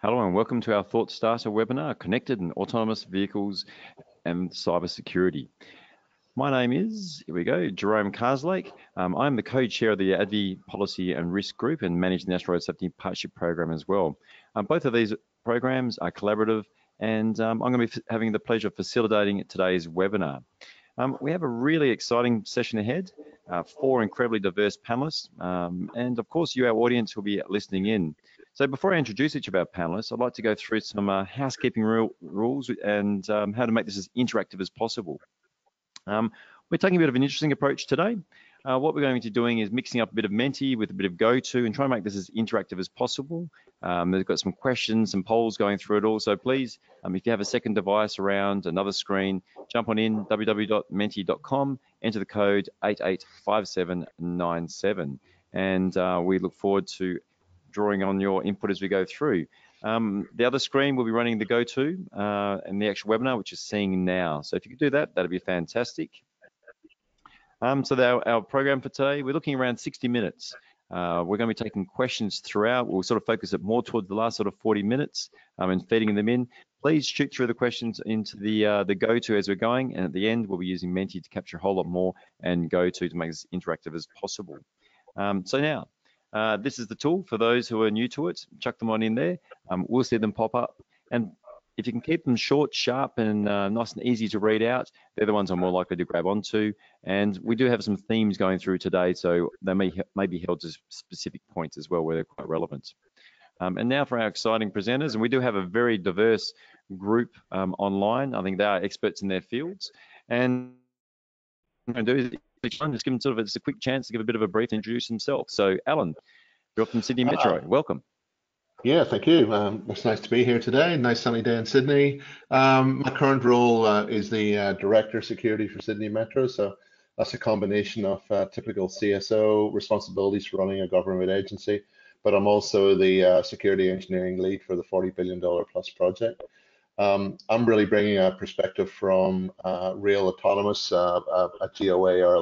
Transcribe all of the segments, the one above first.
Hello and welcome to our Thought Starter webinar, Connected and Autonomous Vehicles and Cybersecurity. My name is, here we go, Jerome Carslake. I'm the co-chair of the ADVI Policy and Risk Group and manage the National Road Safety Partnership Program as well. Both of these programs are collaborative, and I'm going to be having the pleasure of facilitating today's webinar. We have a really exciting session ahead, 4 incredibly diverse panelists, and of course you, our audience, will be listening in. So before I introduce each of our panelists, I'd like to go through some housekeeping rules and how to make this as interactive as possible. We're taking a bit of an interesting approach today. What we're going to be doing is mixing up a bit of Menti with a bit of GoTo and try and make this as interactive as possible. They've got some questions and polls going through it all, so please, if you have a second device around, another screen, jump on in, www.menti.com, enter the code 885797, and we look forward to drawing on your input as we go through. The other screen will be running the GoTo and the actual webinar, which is seeing now. So if you could do that, that'd be fantastic. So our program for today, we're looking around 60 minutes. We're going to be taking questions throughout. We'll sort of focus it more towards the last sort of 40 minutes and feeding them in. Please shoot through the questions into the GoTo as we're going, and at the end, we'll be using Menti to capture a whole lot more and GoTo to make this interactive as possible. So now, this is the tool for those who are new to it. Chuck them on in there. We'll see them pop up. And if you can keep them short, sharp, and nice and easy to read out, they're the ones I'm more likely to grab onto. And we do have some themes going through today, so they may be held to specific points as well where they're quite relevant. And now for our exciting presenters, and we do have a very diverse group online. I think they are experts in their fields. And what I'm going to do is just give them sort of a quick chance to give a bit of a brief and introduce themselves. So Alan, you're from Sydney Metro. Welcome. Yeah, thank you. It's nice to be here today. Nice sunny day in Sydney. My current role is the Director of Security for Sydney Metro. So that's a combination of typical CSO responsibilities for running a government agency, but I'm also the security engineering lead for the $40 billion plus project. I'm really bringing a perspective from real autonomous, a GOA or a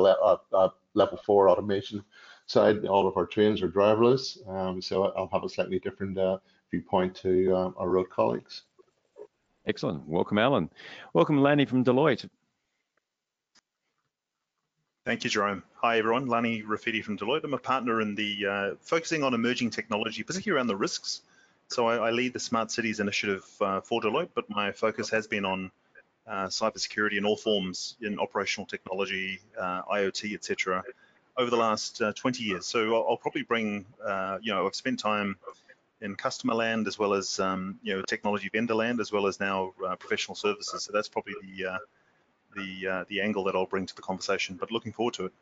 level 4 automation side. All of our trains are driverless, so I'll have a slightly different viewpoint to our road colleagues. Excellent. Welcome, Alan. Welcome, Lanny from Deloitte. Thank you, Jerome. Hi, everyone. Lanny Rafidi from Deloitte. I'm a partner in the focusing on emerging technology, particularly around the risks. So I lead the Smart Cities initiative for Deloitte, but my focus has been on cybersecurity in all forms in operational technology, IoT, etc. over the last 20 years. So I'll probably bring, I've spent time in customer land as well as, technology vendor land, as well as now professional services. So that's probably the angle that I'll bring to the conversation, but looking forward to it.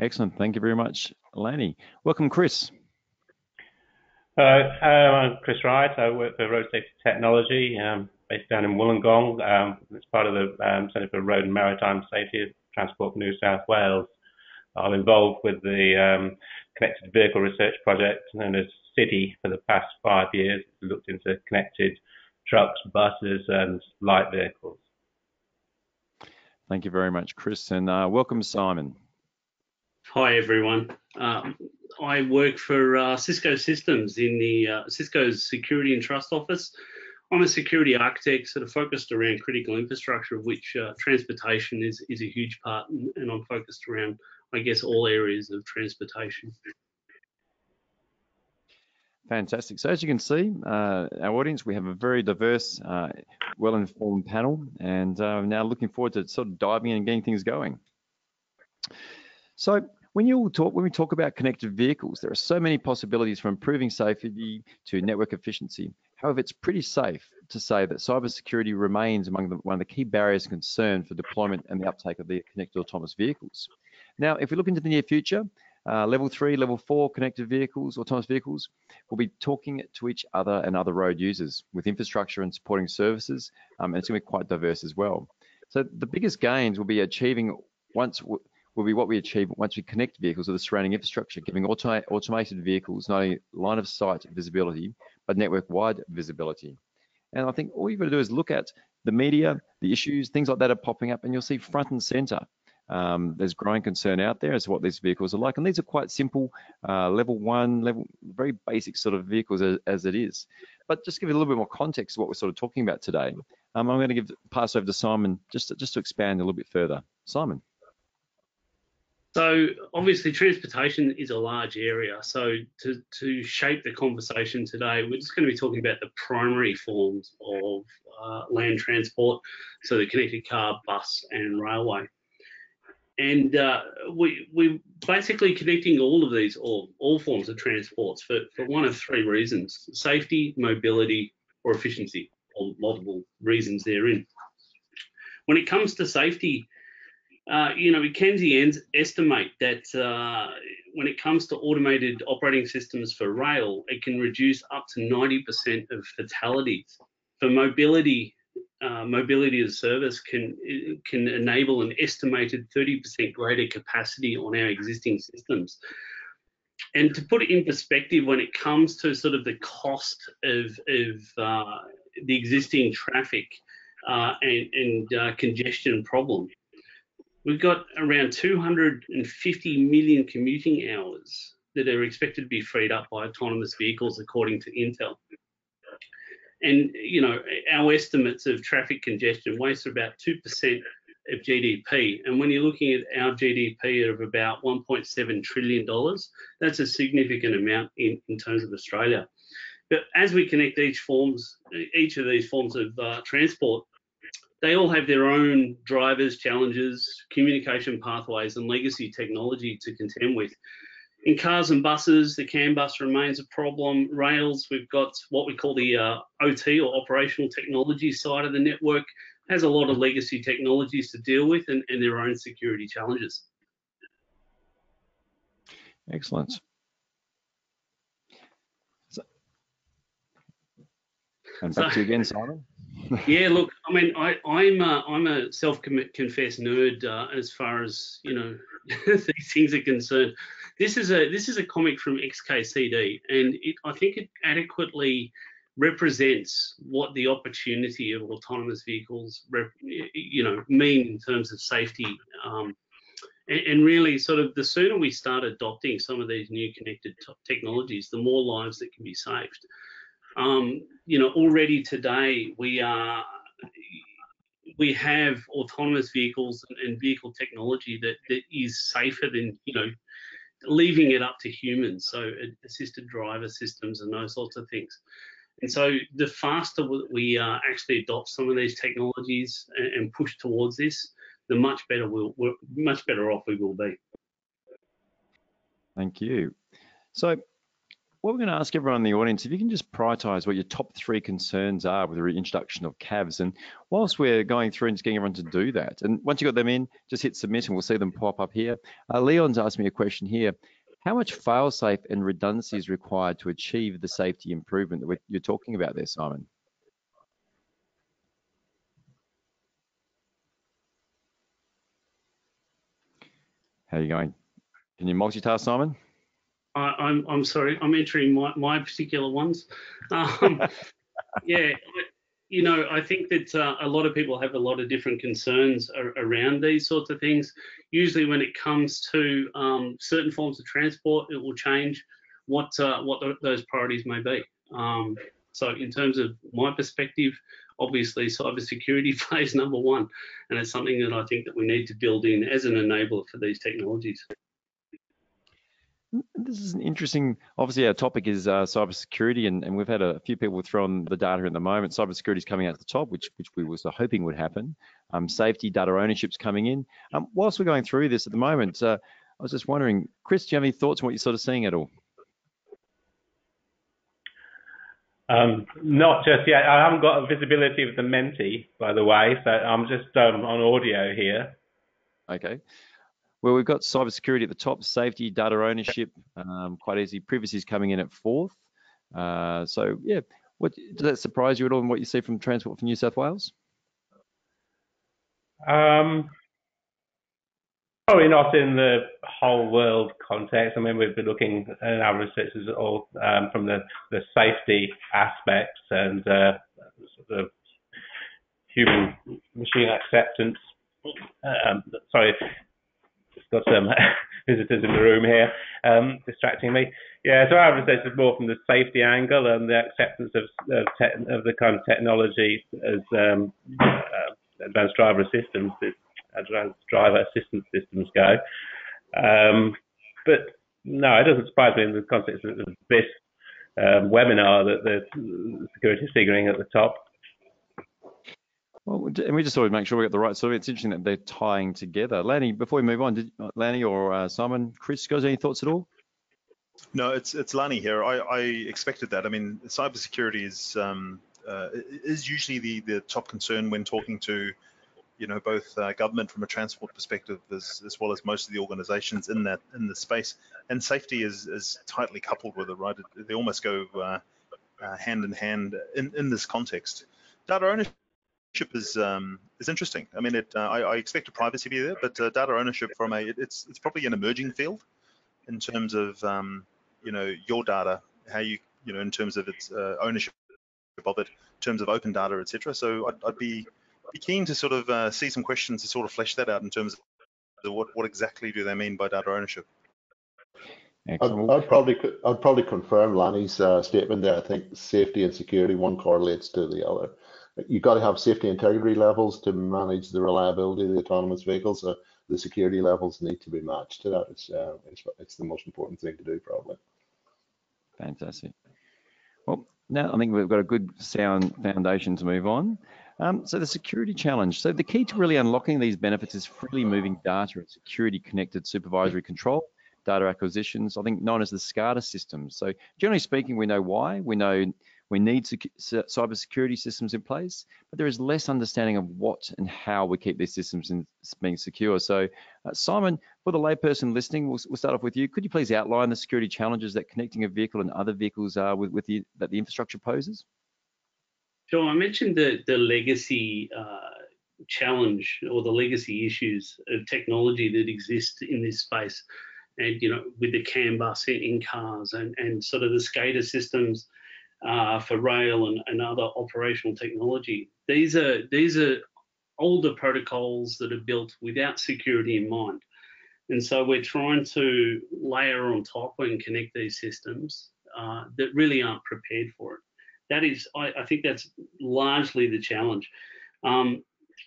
Excellent. Thank you very much, Lanny. Welcome, Chris. I'm Chris Wright. I work for Road Safety Technology, based down in Wollongong. It's part of the Centre for Road and Maritime Safety at Transport New South Wales. I'm involved with the Connected Vehicle Research Project known as CITI for the past 5 years. We looked into connected trucks, buses, and light vehicles. Thank you very much, Chris, and welcome, Simon. Hi, everyone. I work for Cisco Systems in the Cisco's Security and Trust Office. I'm a security architect sort of focused around critical infrastructure, of which transportation is a huge part, and I'm focused around, I guess, all areas of transportation. Fantastic. So as you can see, our audience, we have a very diverse, well-informed panel, and now looking forward to sort of diving in and getting things going. So when we talk about connected vehicles, there are so many possibilities from improving safety to network efficiency. However, it's pretty safe to say that cybersecurity remains among one of the key barriers of concern for deployment and the uptake of the connected autonomous vehicles. Now, if we look into the near future, level 3, level 4 connected vehicles, autonomous vehicles, will be talking to each other and other road users with infrastructure and supporting services, and it's going to be quite diverse as well. So the biggest gains will be what we achieve once we connect vehicles with the surrounding infrastructure, giving automated vehicles not only line of sight visibility, but network-wide visibility. And I think all you've got to do is look at the media, the issues, things like that are popping up, and you'll see front and center There's growing concern out there as to what these vehicles are like, and these are quite simple, level 1, very basic sort of vehicles as it is. But just to give you a little bit more context to what we're sort of talking about today, I'm going to pass over to Simon just to expand a little bit further. Simon. So obviously transportation is a large area. So to shape the conversation today, we're just going to be talking about the primary forms of land transport, so the connected car, bus and railway. And we're basically connecting all of these, or all forms of transports for one of three reasons: safety, mobility or efficiency, or multiple reasons therein. When it comes to safety, McKinsey estimate that when it comes to automated operating systems for rail, it can reduce up to 90% of fatalities. For mobility, mobility as a service can enable an estimated 30% greater capacity on our existing systems. And to put it in perspective, when it comes to sort of the cost of the existing traffic and congestion problem, we've got around 250 million commuting hours that are expected to be freed up by autonomous vehicles, according to Intel. And, our estimates of traffic congestion waste are about 2% of GDP. And when you're looking at our GDP of about $1.7 trillion, that's a significant amount in terms of Australia. But as we connect each of these forms of transport, they all have their own drivers, challenges, communication pathways, and legacy technology to contend with. In cars and buses, the CAN bus remains a problem. Rails, we've got what we call the OT, or operational technology side of the network, has a lot of legacy technologies to deal with and their own security challenges. Excellent. And back to you again, Simon. Yeah, look, I mean, I'm a self-confessed nerd as far as these things are concerned. This is a comic from XKCD, and I think it adequately represents what the opportunity of autonomous vehicles mean in terms of safety. And really, sort of, the sooner we start adopting some of these new connected technologies, the more lives that can be saved. Already today we have autonomous vehicles and vehicle technology that is safer than leaving it up to humans. So assisted driver systems and those sorts of things. And so the faster we actually adopt some of these technologies and push towards this, the much better off we will be. Thank you. So what we're going to ask everyone in the audience, if you can just prioritize what your top 3 concerns are with the reintroduction of CAVs. And whilst we're going through and just getting everyone to do that, and once you've got them in, just hit submit and we'll see them pop up here. Leon's asked me a question here. How much fail-safe and redundancy is required to achieve the safety improvement that you're talking about there, Simon? How are you going? Can you multitask, Simon? I'm sorry, I'm entering my particular ones. Yeah, I think that a lot of people have a lot of different concerns around these sorts of things. Usually when it comes to certain forms of transport, it will change what those priorities may be. So in terms of my perspective, obviously cybersecurity plays number one, and it's something that I think that we need to build in as an enabler for these technologies. This is an interesting, obviously our topic is cybersecurity, and we've had a few people throw on the data at the moment. Cybersecurity is coming out at the top, which we were hoping would happen. Safety, data ownership's coming in. Whilst we're going through this at the moment, I was just wondering, Chris, do you have any thoughts on what you're sort of seeing at all? Not just yet. I haven't got a visibility of the Menti, by the way, so I'm just on audio here. Okay. Well, we've got cybersecurity at the top, safety, data ownership, quite easy. Privacy is coming in at 4th. So, yeah, does that surprise you at all in what you see from Transport for New South Wales? Probably not in the whole world context. I mean, we've been looking at our researches all from the safety aspects and sort of human machine acceptance. just got some visitors in the room here distracting me. Yeah, so I would say this is more from the safety angle and the acceptance of the kind of technology as advanced driver assistance, advanced driver assistance systems go. But no, it doesn't surprise me in the context of this webinar that the security figuring at the top. Well, and we just sort of make sure we get the right. So it's interesting that they're tying together. Lanny, before we move on, did Lanny or Simon, Chris, guys, any thoughts at all? No, it's Lani here. I expected that. I mean, cybersecurity is usually the top concern when talking to, both government from a transport perspective as well as most of the organisations in the space. And safety is tightly coupled with it, right? They almost go hand in hand in this context. Data ownership is interesting. I mean, I expect a privacy be there, but data ownership it's probably an emerging field in terms of your data, how you in terms of its ownership of it, in terms of open data, etc. So I'd be keen to sort of see some questions to sort of flesh that out in terms of what exactly do they mean by data ownership. I'd probably confirm Lanny's statement there. I think safety and security, one correlates to the other. You've got to have safety integrity levels to manage the reliability of the autonomous vehicles. So the security levels need to be matched to that. It's the most important thing to do, probably. Fantastic. Well, now I think we've got a good sound foundation to move on. So the security challenge. So the key to really unlocking these benefits is freely moving data and security connected supervisory control, data acquisitions, I think known as the SCADA systems. So generally speaking, we know why. We know we need cybersecurity systems in place, but there is less understanding of what and how we keep these systems being secure. So Simon, for the layperson listening, we'll start off with you. Could you please outline the security challenges that connecting a vehicle and other vehicles are that the infrastructure poses? Sure. I mentioned the legacy challenge or the legacy issues of technology that exist in this space, and with the CAN bus in cars and sort of the SCADA systems for rail and other operational technology. These are older protocols that are built without security in mind. And so we're trying to layer on top and connect these systems that really aren't prepared for it. That is, I think that's largely the challenge.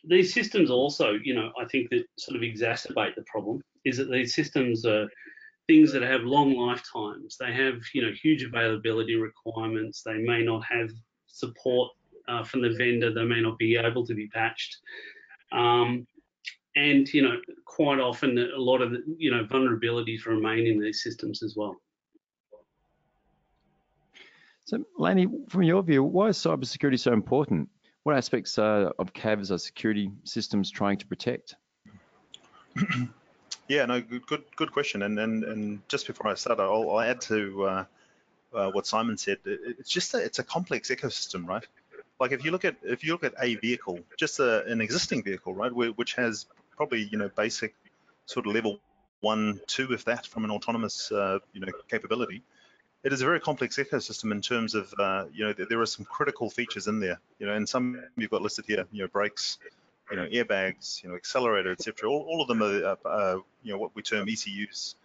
These systems also, I think that sort of exacerbate the problem is that these systems are things that have long lifetimes. They have, huge availability requirements. They may not have support from the vendor. They may not be able to be patched. And, quite often a lot of, vulnerabilities remain in these systems as well. So Lanny, from your view, why is cybersecurity so important? What aspects of CAVs are security systems trying to protect? Yeah, no, good question. And just before I start, I'll add to what Simon said. It's a complex ecosystem, right? Like if you look at a vehicle, just an existing vehicle, right, which has probably basic sort of level 1, 2, if that, from an autonomous capability. It is a very complex ecosystem in terms of there are some critical features in there, and some you've got listed here, brakes, airbags, accelerator, etc. All of them are what we term ECUs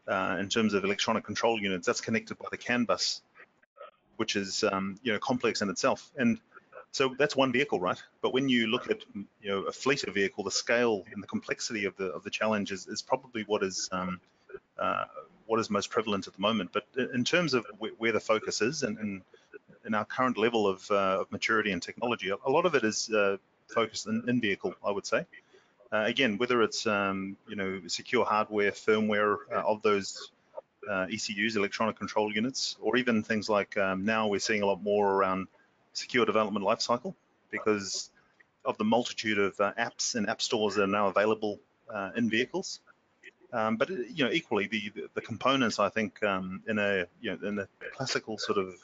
in terms of electronic control units. That's connected by the CAN bus, which is complex in itself. And so that's one vehicle, right? But when you look at a fleet of vehicle, the scale and the complexity of the challenge is probably what is most prevalent at the moment. But in terms of where the focus is and in our current level of maturity and technology, a lot of it is focused in vehicle, I would say. Again, whether it's secure hardware, firmware of those ECUs, electronic control units, or even things like now we're seeing a lot more around secure development lifecycle because of the multitude of apps and app stores that are now available in vehicles. But equally, the components, I think, in a classical sort of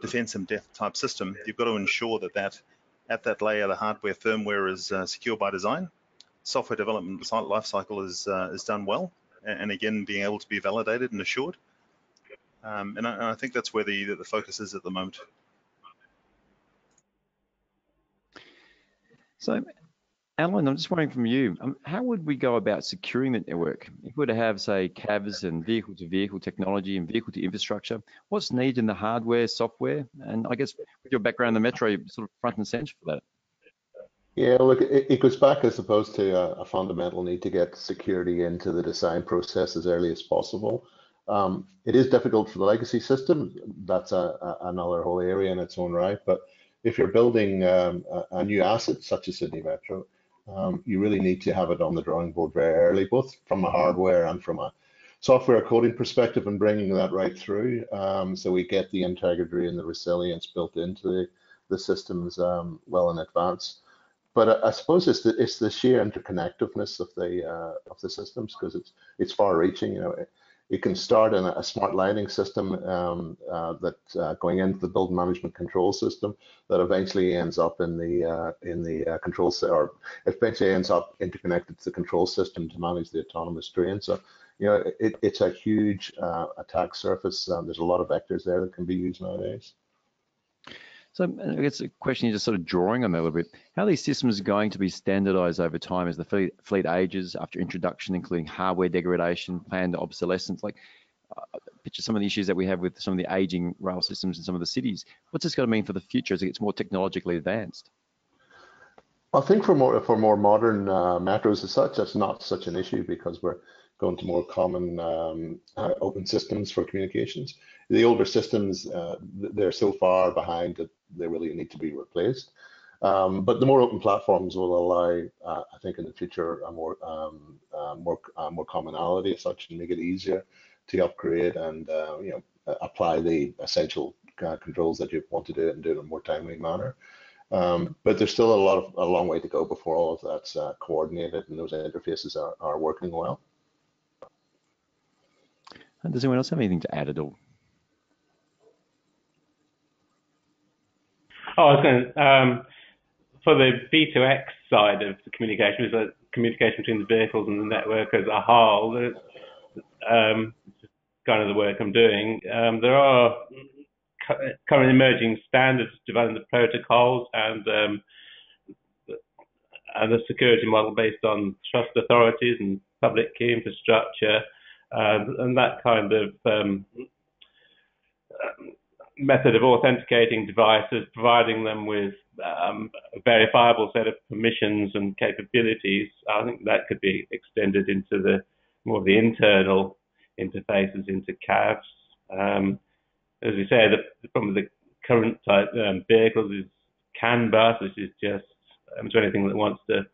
defense in depth type system, you've got to ensure that at that layer, the hardware firmware is secure by design. Software development lifecycle is done well, and again, being able to be validated and assured. And I think that's where the focus is at the moment. So Alan, I'm just wondering from you, how would we go about securing the network? If we were to have, say, CAVs and vehicle-to-vehicle technology and vehicle-to-infrastructure, what's needed in the hardware, software? And I guess with your background in the metro, you're sort of front and center for that. Yeah, look, it goes back, I suppose, to a fundamental need to get security into the design process as early as possible. It is difficult for the legacy system. That's another whole area in its own right. But if you're building a new asset such as Sydney Metro, you really need to have it on the drawing board very early, both from a hardware and from a software coding perspective, and bringing that right through. So we get the integrity and the resilience built into the systems well in advance. But I suppose it's the sheer interconnectiveness of the systems, because it's far-reaching. You know, it can start in a smart lighting system that going into the building management control system that eventually ends up in the control or eventually ends up interconnected to the control system to manage the autonomous train. So, you know, it's a huge attack surface. There's a lot of vectors there that can be used nowadays. So I guess a question you're just sort of drawing on that a little bit. How are these systems going to be standardized over time as the fleet ages after introduction, including hardware degradation, planned obsolescence? Like, picture some of the issues that we have with some of the aging rail systems in some of the cities. What's this going to mean for the future as it gets more technologically advanced? I think for more modern metros as such, that's not such an issue, because we're going to more common open systems for communications. The older systems, they're so far behind that they really need to be replaced. But the more open platforms will allow, I think, in the future, a more commonality as such, and make it easier to upgrade and you know, apply the essential controls that you want to do it and do it in a more timely manner. But there's still a long way to go before all of that's coordinated and those interfaces are working well. And does anyone else have anything to add at all? Oh, I was going to, for the V2X side of the communication, is the communication between the vehicles and the network as a whole. Kind of the work I'm doing. There are current emerging standards developing the protocols and the security model based on trust authorities and public key infrastructure, and that kind of method of authenticating devices, providing them with a verifiable set of permissions and capabilities. I think that could be extended into the more of the internal interfaces into CAVs. As we say, the problem with the current type vehicles is CAN bus, which is just to anything that wants to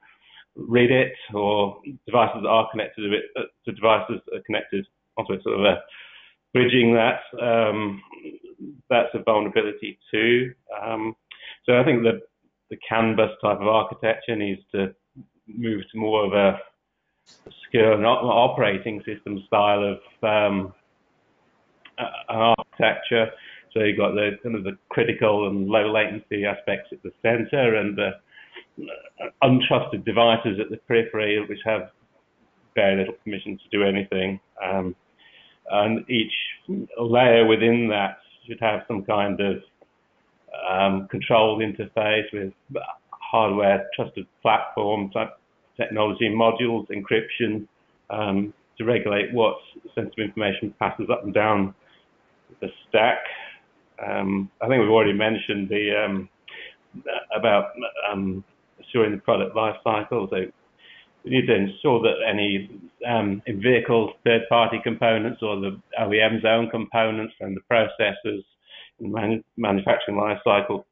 read it, or devices that are connected to it, to devices that are connected onto it, sort of bridging that. That's a vulnerability too. So I think that the CAN bus type of architecture needs to move to more of a secure and operating system style of an architecture. So you've got the kind of the critical and low latency aspects at the center, and the untrusted devices at the periphery, which have very little permission to do anything. And each layer within that should have some kind of control interface with hardware, trusted platform type technology, modules, encryption, to regulate what sensitive information passes up and down the stack. I think we've already mentioned the about assuring the product life cycle. So we need to ensure that any in vehicles, third-party components or the OEM's own components and the processes in manufacturing life cycle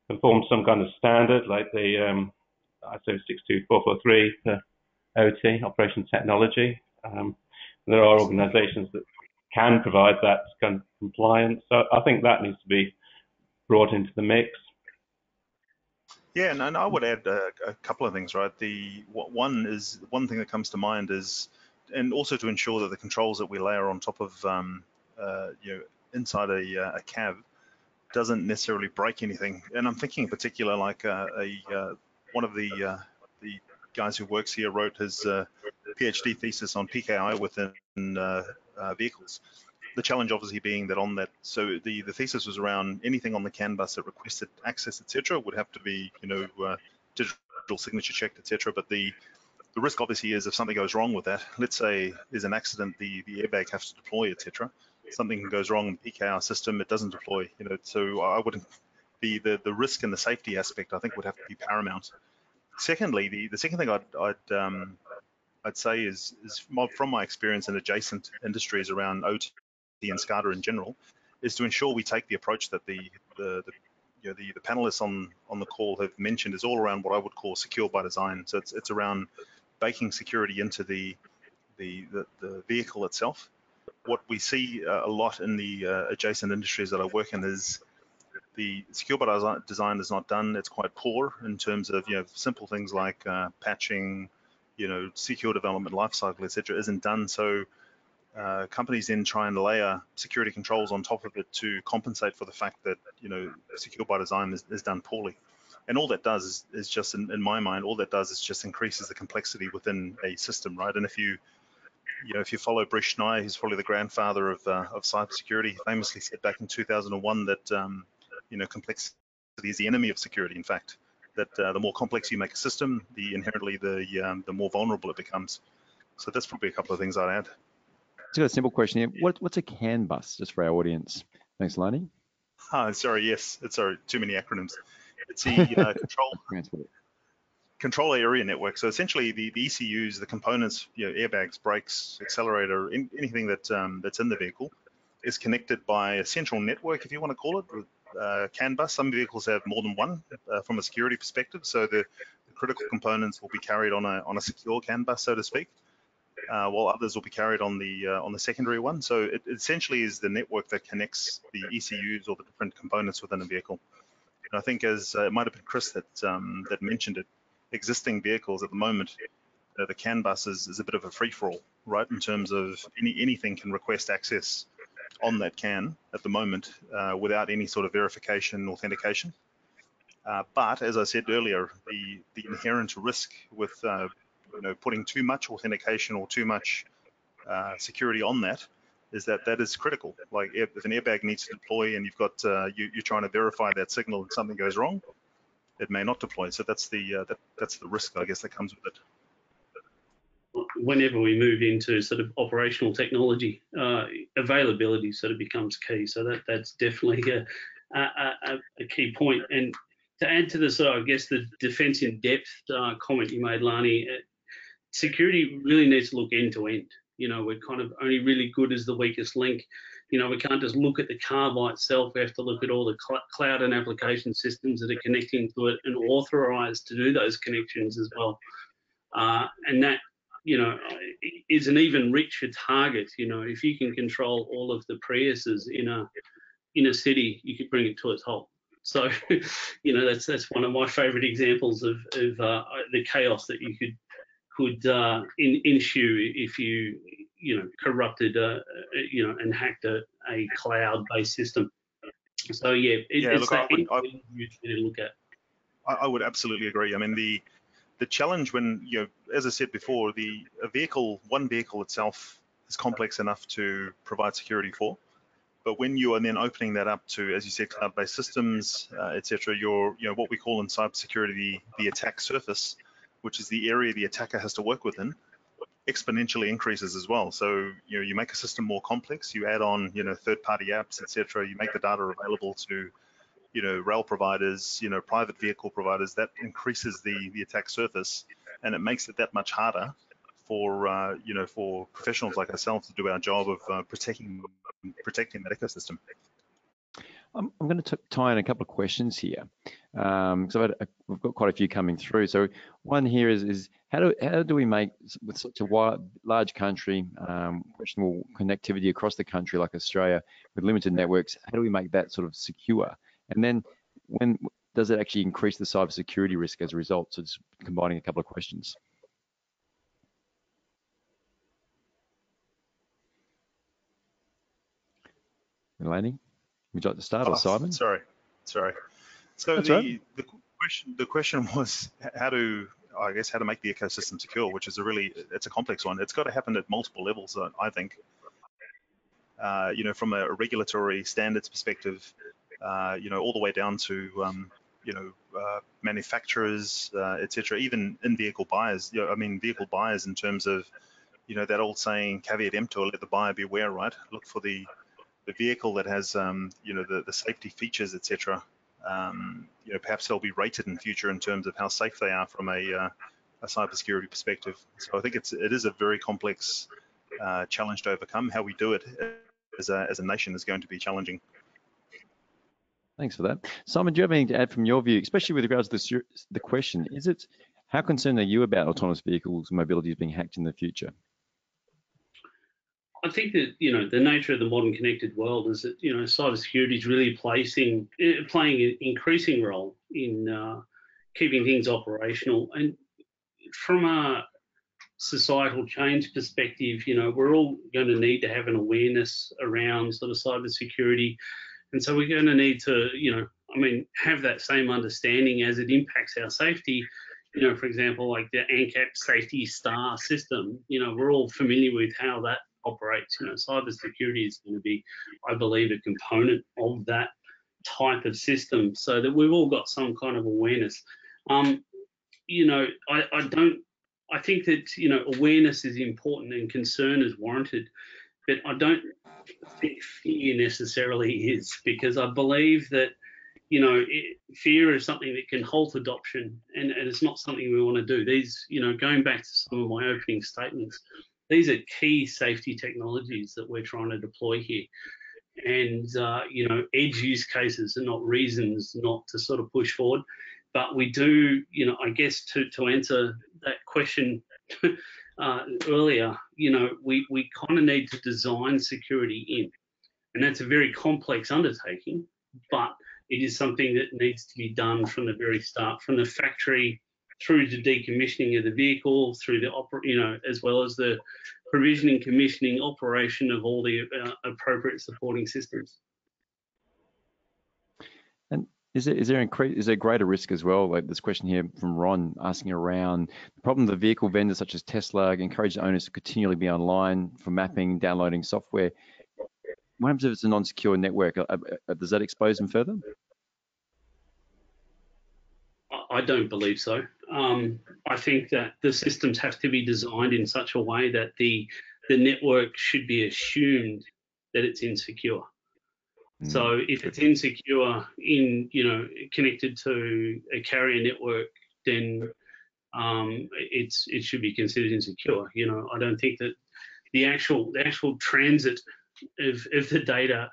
conform some kind of standard, like the ISO 62443 for OT, operation technology. There are organizations that can provide that kind of compliance. So I think that needs to be brought into the mix. Yeah, and I would add a couple of things, right? One thing that comes to mind is, and also to ensure that the controls that we layer on top of, you know, inside a CAV doesn't necessarily break anything. And I'm thinking in particular, like one of the guys who works here wrote his PhD thesis on PKI within vehicles. The challenge obviously being that on that, so the thesis was around anything on the CAN bus that requested access, etc., would have to be, you know, digital signature checked, etc. But the risk obviously is if something goes wrong with that. Let's say there's an accident, the airbag has to deploy, etc. Something goes wrong in the PKR system, it doesn't deploy. So I wouldn't be the risk and the safety aspect. I think would have to be paramount. Secondly, the second thing I'd say is from my experience in adjacent industries around OT and SCADA in general, is to ensure we take the approach that the panelists on the call have mentioned is all around what I would call secure by design. So it's around baking security into the vehicle itself. What we see a lot in the adjacent industries that I work in is the secure by design is not done. It's quite poor in terms of simple things like patching, secure development lifecycle, etc. isn't done. So companies then try and layer security controls on top of it to compensate for the fact that secure by design is done poorly. And all that does is just, in my mind, all that does is just increases the complexity within a system, right? And if you follow Bresh Nye, who's probably the grandfather of cybersecurity, he famously said back in 2001 that complexity is the enemy of security. In fact, that the more complex you make a system, inherently the more vulnerable it becomes. So that's probably a couple of things I'd add. Just got a simple question here. What's a CAN bus, just for our audience? Thanks, Lani. Sorry, yes. Sorry, too many acronyms. It's the control area network. So essentially, the ECUs, the components, airbags, brakes, accelerator, anything that's in the vehicle, is connected by a central network, if you want to call it, CAN bus. Some vehicles have more than one from a security perspective. So the critical components will be carried on a secure CAN bus, so to speak. While others will be carried on the secondary one. So it essentially is the network that connects the ECUs or the different components within a vehicle. And I think, as it might have been Chris that mentioned it, existing vehicles at the moment, the CAN bus is a bit of a free-for-all, right? In terms of anything can request access on that CAN at the moment without any sort of verification, authentication. But as I said earlier, the inherent risk with putting too much authentication or too much security on that is that is critical. Like if an airbag needs to deploy and you've got you're trying to verify that signal and something goes wrong, it may not deploy. So that's the risk, I guess, that comes with it. Whenever we move into sort of operational technology, availability sort of becomes key. So that's definitely a key point. And to add to the sort of, I guess, the defense in depth comment you made, Lani, security really needs to look end to end. We're kind of only really good as the weakest link. We can't just look at the car by itself. We have to look at all the cloud and application systems that are connecting to it and authorized to do those connections as well. And that, is an even richer target. If you can control all of the Priuses in a city, you could bring it to its halt. So, that's one of my favorite examples of the chaos that you could ensue if you corrupted and hacked a cloud-based system. So it's that look at. I would absolutely agree. I mean, the challenge when as I said before, one vehicle itself is complex enough to provide security for. But when you are then opening that up to, as you said, cloud-based systems, etc., what we call in cybersecurity the attack surface, which is the area the attacker has to work within, exponentially increases as well. So you make a system more complex, you add on third-party apps, etc. You make the data available to rail providers, private vehicle providers. That increases the attack surface, and it makes it that much harder for for professionals like ourselves to do our job of protecting that ecosystem. I'm going to tie in a couple of questions here, because we've got quite a few coming through. So one here is how do we make, with such a large country, questionable connectivity across the country like Australia with limited networks, how do we make that sort of secure? And then when does it actually increase the cybersecurity risk as a result? So just combining a couple of questions. Eleni, would you like to start, or Simon? Sorry. So the question was how to make the ecosystem secure, which is it's a complex one. It's got to happen at multiple levels, I think. From a regulatory standards perspective, all the way down to manufacturers, etc., even in-vehicle buyers. I mean, vehicle buyers in terms of, that old saying, caveat emptor, let the buyer beware, right? Look for the vehicle that has, the safety features, etc. Perhaps they'll be rated in future in terms of how safe they are from a cybersecurity perspective. So I think it is a very complex challenge to overcome. How we do it as a nation is going to be challenging. Thanks for that. Simon, do you have anything to add from your view, especially with regards to the question, how concerned are you about autonomous vehicles mobility being hacked in the future? I think that, the nature of the modern connected world is that, cybersecurity is really playing an increasing role in keeping things operational. And from a societal change perspective, we're all going to need to have an awareness around sort of cybersecurity. And so we're going to need to, have that same understanding as it impacts our safety. For example, like the ANCAP safety star system, we're all familiar with how that operates. Cybersecurity is going to be, I believe, a component of that type of system, so that we've all got some kind of awareness. I think that, awareness is important and concern is warranted, but I don't think fear necessarily is, because I believe that, fear is something that can halt adoption, and it's not something we want to do. These, going back to some of my opening statements, these are key safety technologies that we're trying to deploy here. And, edge use cases are not reasons not to sort of push forward. But we do, I guess to answer that question earlier, we kind of need to design security in. And that's a very complex undertaking, but it is something that needs to be done from the very start, from the factory through to decommissioning of the vehicle, through the, as well as the provisioning, commissioning, operation of all the appropriate supporting systems. And is there greater risk as well? Like this question here from Ron asking around the problem the vehicle vendors such as Tesla encourage owners to continually be online for mapping, downloading software. What happens if it's a non-secure network? Does that expose them further? I don't believe so. I think that the systems have to be designed in such a way that the network should be assumed that it's insecure. So if it's insecure connected to a carrier network, then it should be considered insecure. I don't think that the actual transit of the data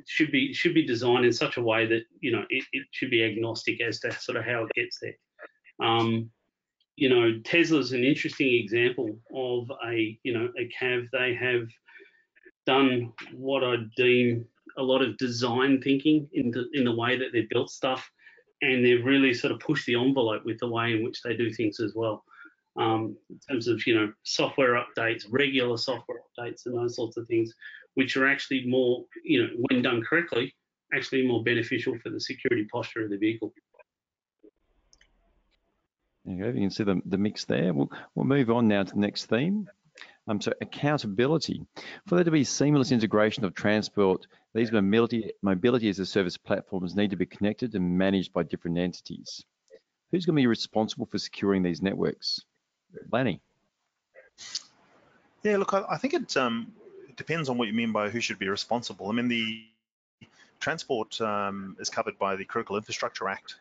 should be designed in such a way that it should be agnostic as to sort of how it gets there. Tesla's an interesting example of a CAV. They have done what I deem a lot of design thinking in the way that they built stuff, and they've really sort of pushed the envelope with the way in which they do things as well. In terms of software updates, regular software updates, and those sorts of things, which are actually more, when done correctly, actually more beneficial for the security posture of the vehicle. There you go. You can see the mix there. We'll move on now to the next theme. So accountability. For there to be seamless integration of transport, these mobility as a service platforms need to be connected and managed by different entities. Who's going to be responsible for securing these networks? Lanny. Yeah, look, I think it depends on what you mean by who should be responsible. I mean, the transport is covered by the Critical Infrastructure Act,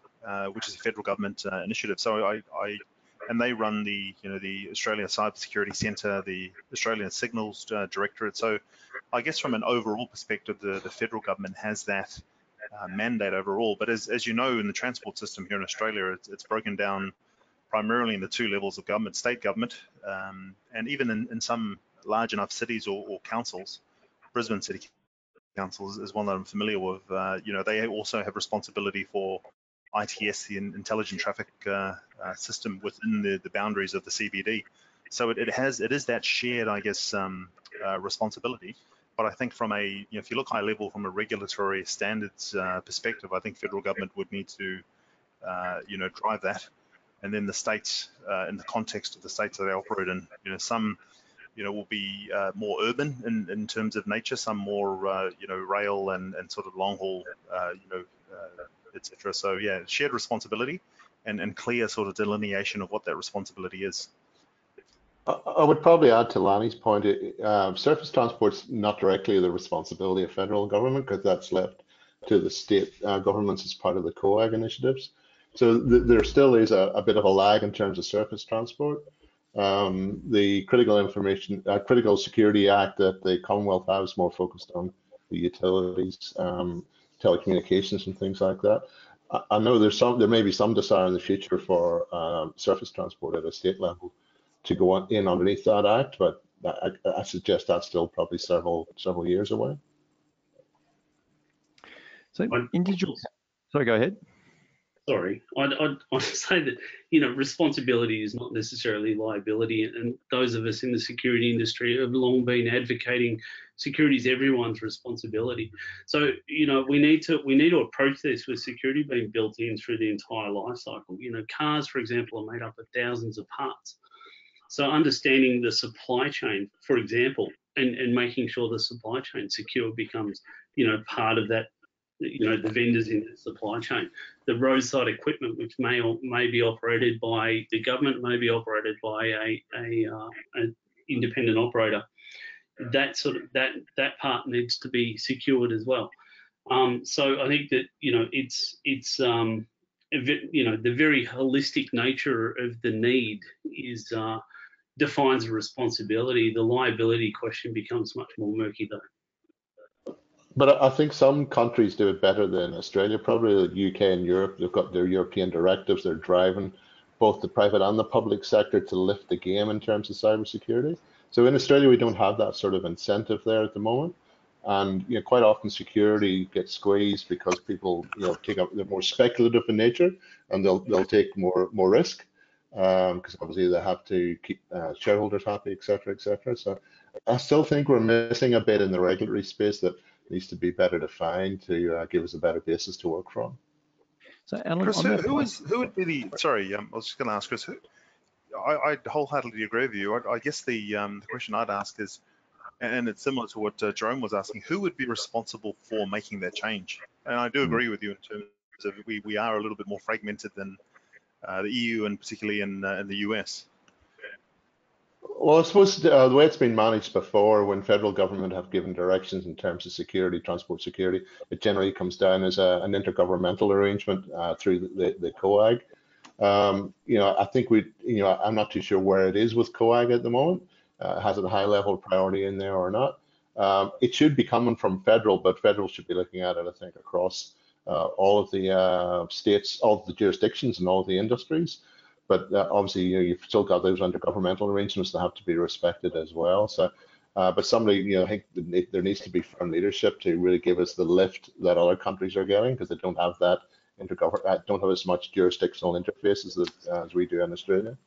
which is a federal government initiative. So and they run the Australia Cybersecurity Centre, the Australian Signals Directorate. So I guess from an overall perspective, the federal government has that mandate overall. But as you know, in the transport system here in Australia, it's broken down primarily in the two levels of government: state government, and even in some large enough cities or councils. Brisbane City Council is one that I'm familiar with. They also have responsibility for ITS, the Intelligent Traffic System, within the boundaries of the CBD. So it is that shared, I guess, responsibility. But I think from if you look high level from a regulatory standards perspective, I think federal government would need to, drive that. And then the states, in the context of the states that they operate in, some, will be more urban in terms of nature, some more, rail and sort of long haul, etc. So yeah, shared responsibility and clear sort of delineation of what that responsibility is. I would probably add to Lanny's point, surface transport's not directly the responsibility of federal government because that's left to the state governments as part of the COAG initiatives. So there still is a bit of a lag in terms of surface transport. The Critical Security Act that the Commonwealth has is more focused on the utilities, telecommunications and things like that. I know there may be some desire in the future for surface transport at a state level to go in underneath that act, but I suggest that's still probably several years away. So sorry, go ahead. Sorry, I'd say that, you know, responsibility is not necessarily liability, and those of us in the security industry have long been advocating security is everyone's responsibility. So, you know, we need to approach this with security being built in through the entire life cycle. You know, cars, for example, are made up of thousands of parts. So understanding the supply chain, for example, and making sure the supply chain secure becomes, you know, part of that, you know, the vendors in the supply chain. The roadside equipment, which may be operated by the government, may be operated by an independent operator. That part needs to be secured as well. So I think that, you know, it's you know, the very holistic nature of the need is defines the responsibility. The liability question becomes much more murky though. But I think some countries do it better than Australia. Probably the UK and Europe, they've got their European directives. They're driving both the private and the public sector to lift the game in terms of cybersecurity. So in Australia, we don't have that sort of incentive there at the moment. And, you know, quite often security gets squeezed because people, you know, they're more speculative in nature, and they'll take more risk because obviously they have to keep shareholders happy, et cetera, et cetera. So I still think we're missing a bit in the regulatory space that needs to be better defined to give us a better basis to work from. So, Alan, Chris, who would be the? Sorry, I was just going to ask Chris. I wholeheartedly agree with you. I guess the question I'd ask is, and it's similar to what Jerome was asking, who would be responsible for making that change? And I do agree with you in terms of we are a little bit more fragmented than the EU and particularly in the US. Well, I suppose the way it's been managed before, when federal government have given directions in terms of security, transport security, it generally comes down as an intergovernmental arrangement through the COAG. You know, I think I'm not too sure where it is with COAG at the moment. Has it a high level priority in there or not? It should be coming from federal, but federal should be looking at it, I think, across all of the states, all of the jurisdictions and all of the industries. But obviously, you know, you've still got those intergovernmental arrangements that have to be respected as well. So, but somebody, you know, I think there needs to be firm leadership to really give us the lift that other countries are getting, because they don't have that don't have as much jurisdictional interfaces as we do in Australia.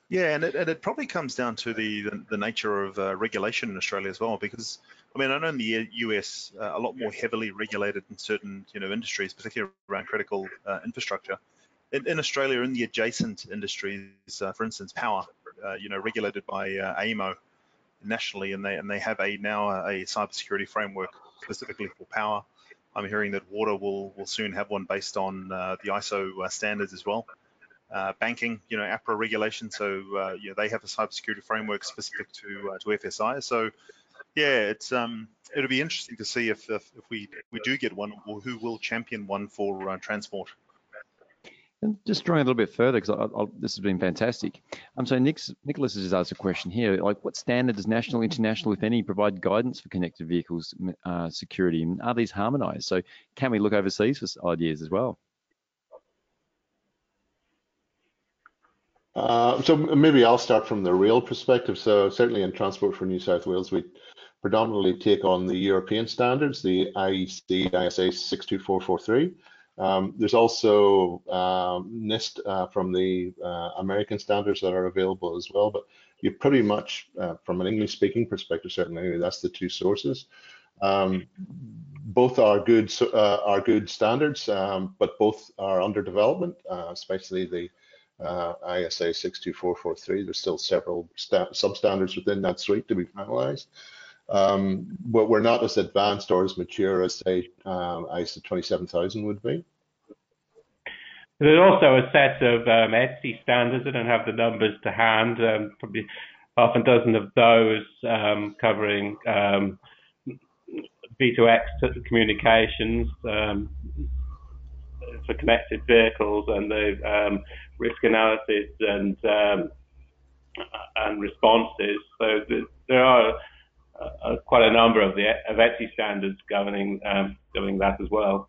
Yeah, and it probably comes down to the nature of regulation in Australia as well, because I mean, I know in the US a lot more heavily regulated in certain, you know, industries, particularly around critical infrastructure. In Australia, in the adjacent industries, for instance, power, you know, regulated by AEMO nationally, and they have now a cybersecurity framework specifically for power. I'm hearing that water will soon have one based on the ISO standards as well. Banking, you know, APRA regulation, so yeah, they have a cybersecurity framework specific to FSI. So yeah, it'll be interesting to see if we do get one, or who will champion one for transport. And just drawing a little bit further, because this has been fantastic. So Nicholas has just asked a question here, like what standards, national, international, if any, provide guidance for connected vehicles security, and are these harmonized? So can we look overseas for ideas as well? So maybe I'll start from the rail perspective. So certainly in Transport for New South Wales, we predominantly take on the European standards, the IEC ISA 62443. There's also NIST from the American standards that are available as well, but you pretty much, from an English-speaking perspective, certainly that's the two sources. Both are good standards, but both are under development, especially the ISA 62443. There's still several substandards within that suite to be finalized. But we're not as advanced or as mature as, say, ISO 27000 would be. There's also a set of ETSI standards. I don't have the numbers to hand. Probably half a dozen of those covering V2X communications for connected vehicles, and the risk analysis and responses. So there are quite a number of ETSI standards governing that as well.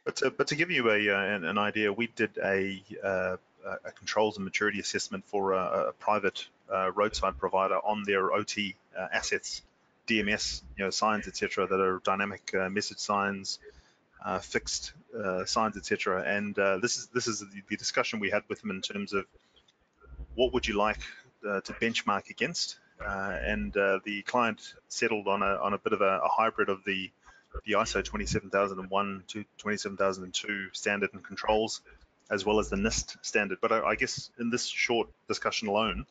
But to give you an idea, we did a controls and maturity assessment for a private roadside provider on their OT assets, DMS, signs, etc., that are dynamic message signs, fixed signs, etc. And this is the discussion we had with them in terms of what would you like to benchmark against, and the client settled on a bit of a hybrid of the ISO 27001 to 27002 standard and controls, as well as the NIST standard. But I guess in this short discussion alone,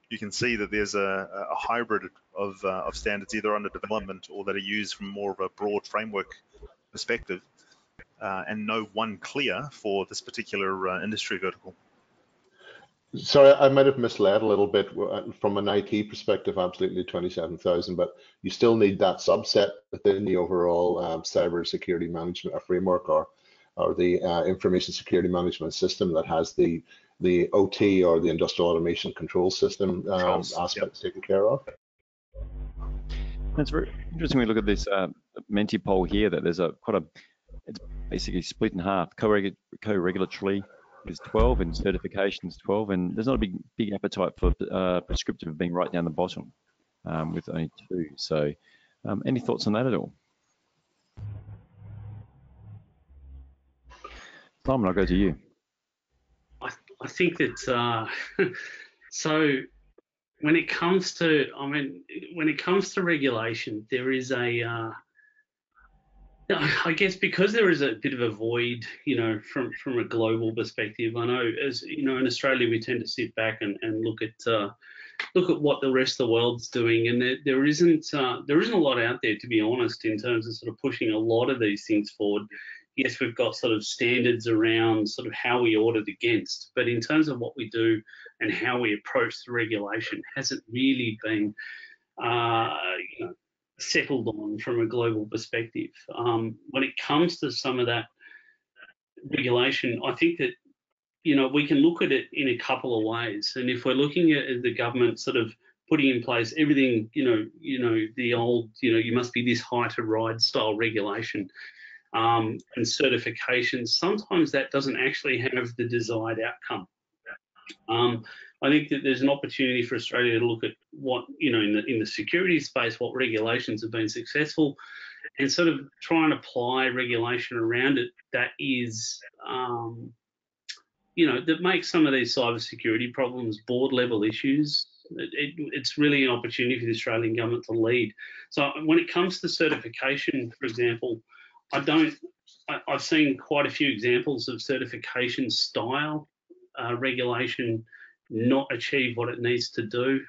you can see that there's a hybrid of standards either under development or that are used from more of a broad framework perspective, and no one clear for this particular industry vertical. Sorry, I might have misled a little bit. From an IT perspective, absolutely 27,000, but you still need that subset within the overall cyber security management framework, or the information security management system that has the OT, or the industrial automation control system aspects taken care of. That's very interesting. We look at this Menti poll here, that there's it's basically split in half. Co-regulatory is 12 and certification is 12, and there's not a big appetite for prescriptive being right down the bottom, with only 2. So any thoughts on that at all? Simon, I'll go to you. I think that so when it comes to regulation, there is I guess because there is a bit of a void, from a global perspective. I know, as in Australia, we tend to sit back and look at what the rest of the world's doing, and there isn't a lot out there, to be honest, in terms of sort of pushing a lot of these things forward. Yes, we've got sort of standards around sort of how we audit against, but in terms of what we do and how we approach the regulation, hasn't really been settled on from a global perspective. When it comes to some of that regulation, I think that we can look at it in a couple of ways. And if we're looking at the government sort of putting in place everything, the old, you must be this height to ride style regulation, and certifications, sometimes that doesn't actually have the desired outcome. I think that there's an opportunity for Australia to look at what, in the security space, what regulations have been successful, and sort of try and apply regulation around it that is, that makes some of these cybersecurity problems board level issues. It's really an opportunity for the Australian government to lead. So when it comes to certification, for example, I've seen quite a few examples of certification style regulation not achieve what it needs to do.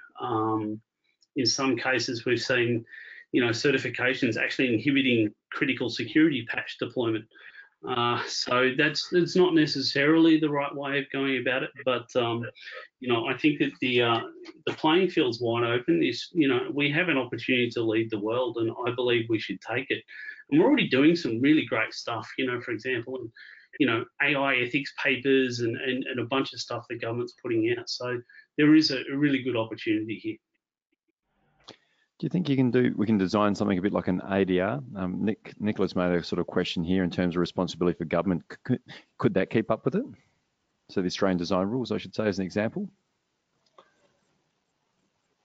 In some cases, we've seen, certifications actually inhibiting critical security patch deployment. So it's not necessarily the right way of going about it, but I think that the playing field's wide open. We have an opportunity to lead the world, and I believe we should take it. And we're already doing some really great stuff. For example, AI ethics papers and a bunch of stuff the government's putting out. So there is a really good opportunity here. Do you think we can design something a bit like an ADR? Nicola's made a sort of question here in terms of responsibility for government. Could that keep up with it? So the Australian design rules, I should say, as an example.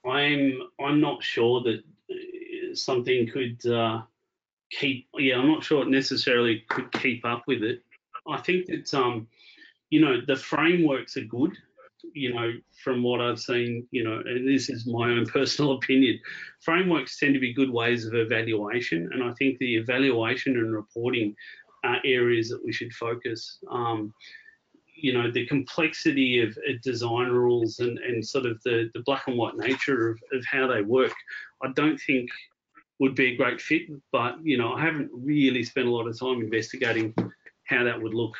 I'm not sure that something could keep. Yeah, I'm not sure it necessarily could keep up with it. I think that the frameworks are good. From what I've seen, and this is my own personal opinion, frameworks tend to be good ways of evaluation, and I think the evaluation and reporting are areas that we should focus. The complexity of design rules and sort of the black and white nature of how they work, I don't think would be a great fit, but I haven't really spent a lot of time investigating how that would look.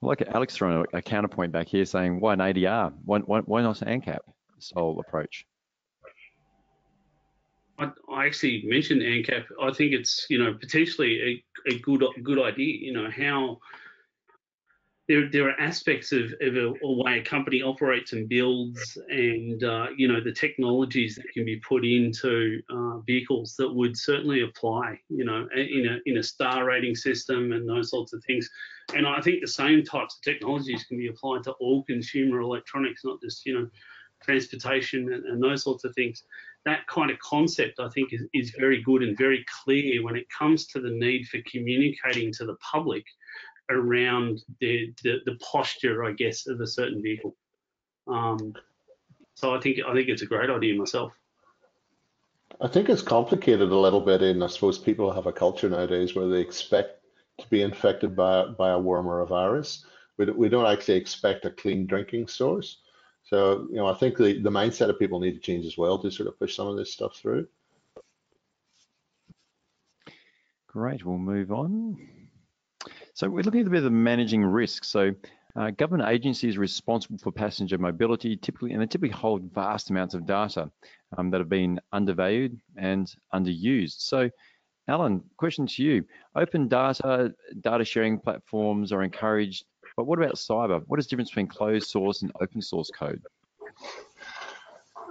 Like Alex throwing a counterpoint back here saying, why an ADR? Why not an ANCAP style approach? I actually mentioned ANCAP. I think it's, potentially a good idea. How there are aspects of a way a company operates and builds, and the technologies that can be put into vehicles that would certainly apply, in a star rating system and those sorts of things. And I think the same types of technologies can be applied to all consumer electronics, not just transportation and those sorts of things. That kind of concept, I think, is very good and very clear when it comes to the need for communicating to the public around the posture, I guess, of a certain vehicle. So I think it's a great idea myself. I think it's complicated a little bit, and I suppose people have a culture nowadays where they expect to be infected by a worm or a virus. We don't actually expect a clean drinking source. So, I think the mindset of people need to change as well to sort of push some of this stuff through. Great, we'll move on. So we're looking at a bit of the managing risk. So government agencies responsible for passenger mobility typically hold vast amounts of data that have been undervalued and underused. So Alan, question to you. Open data sharing platforms are encouraged, but what about cyber? What is the difference between closed source and open source code?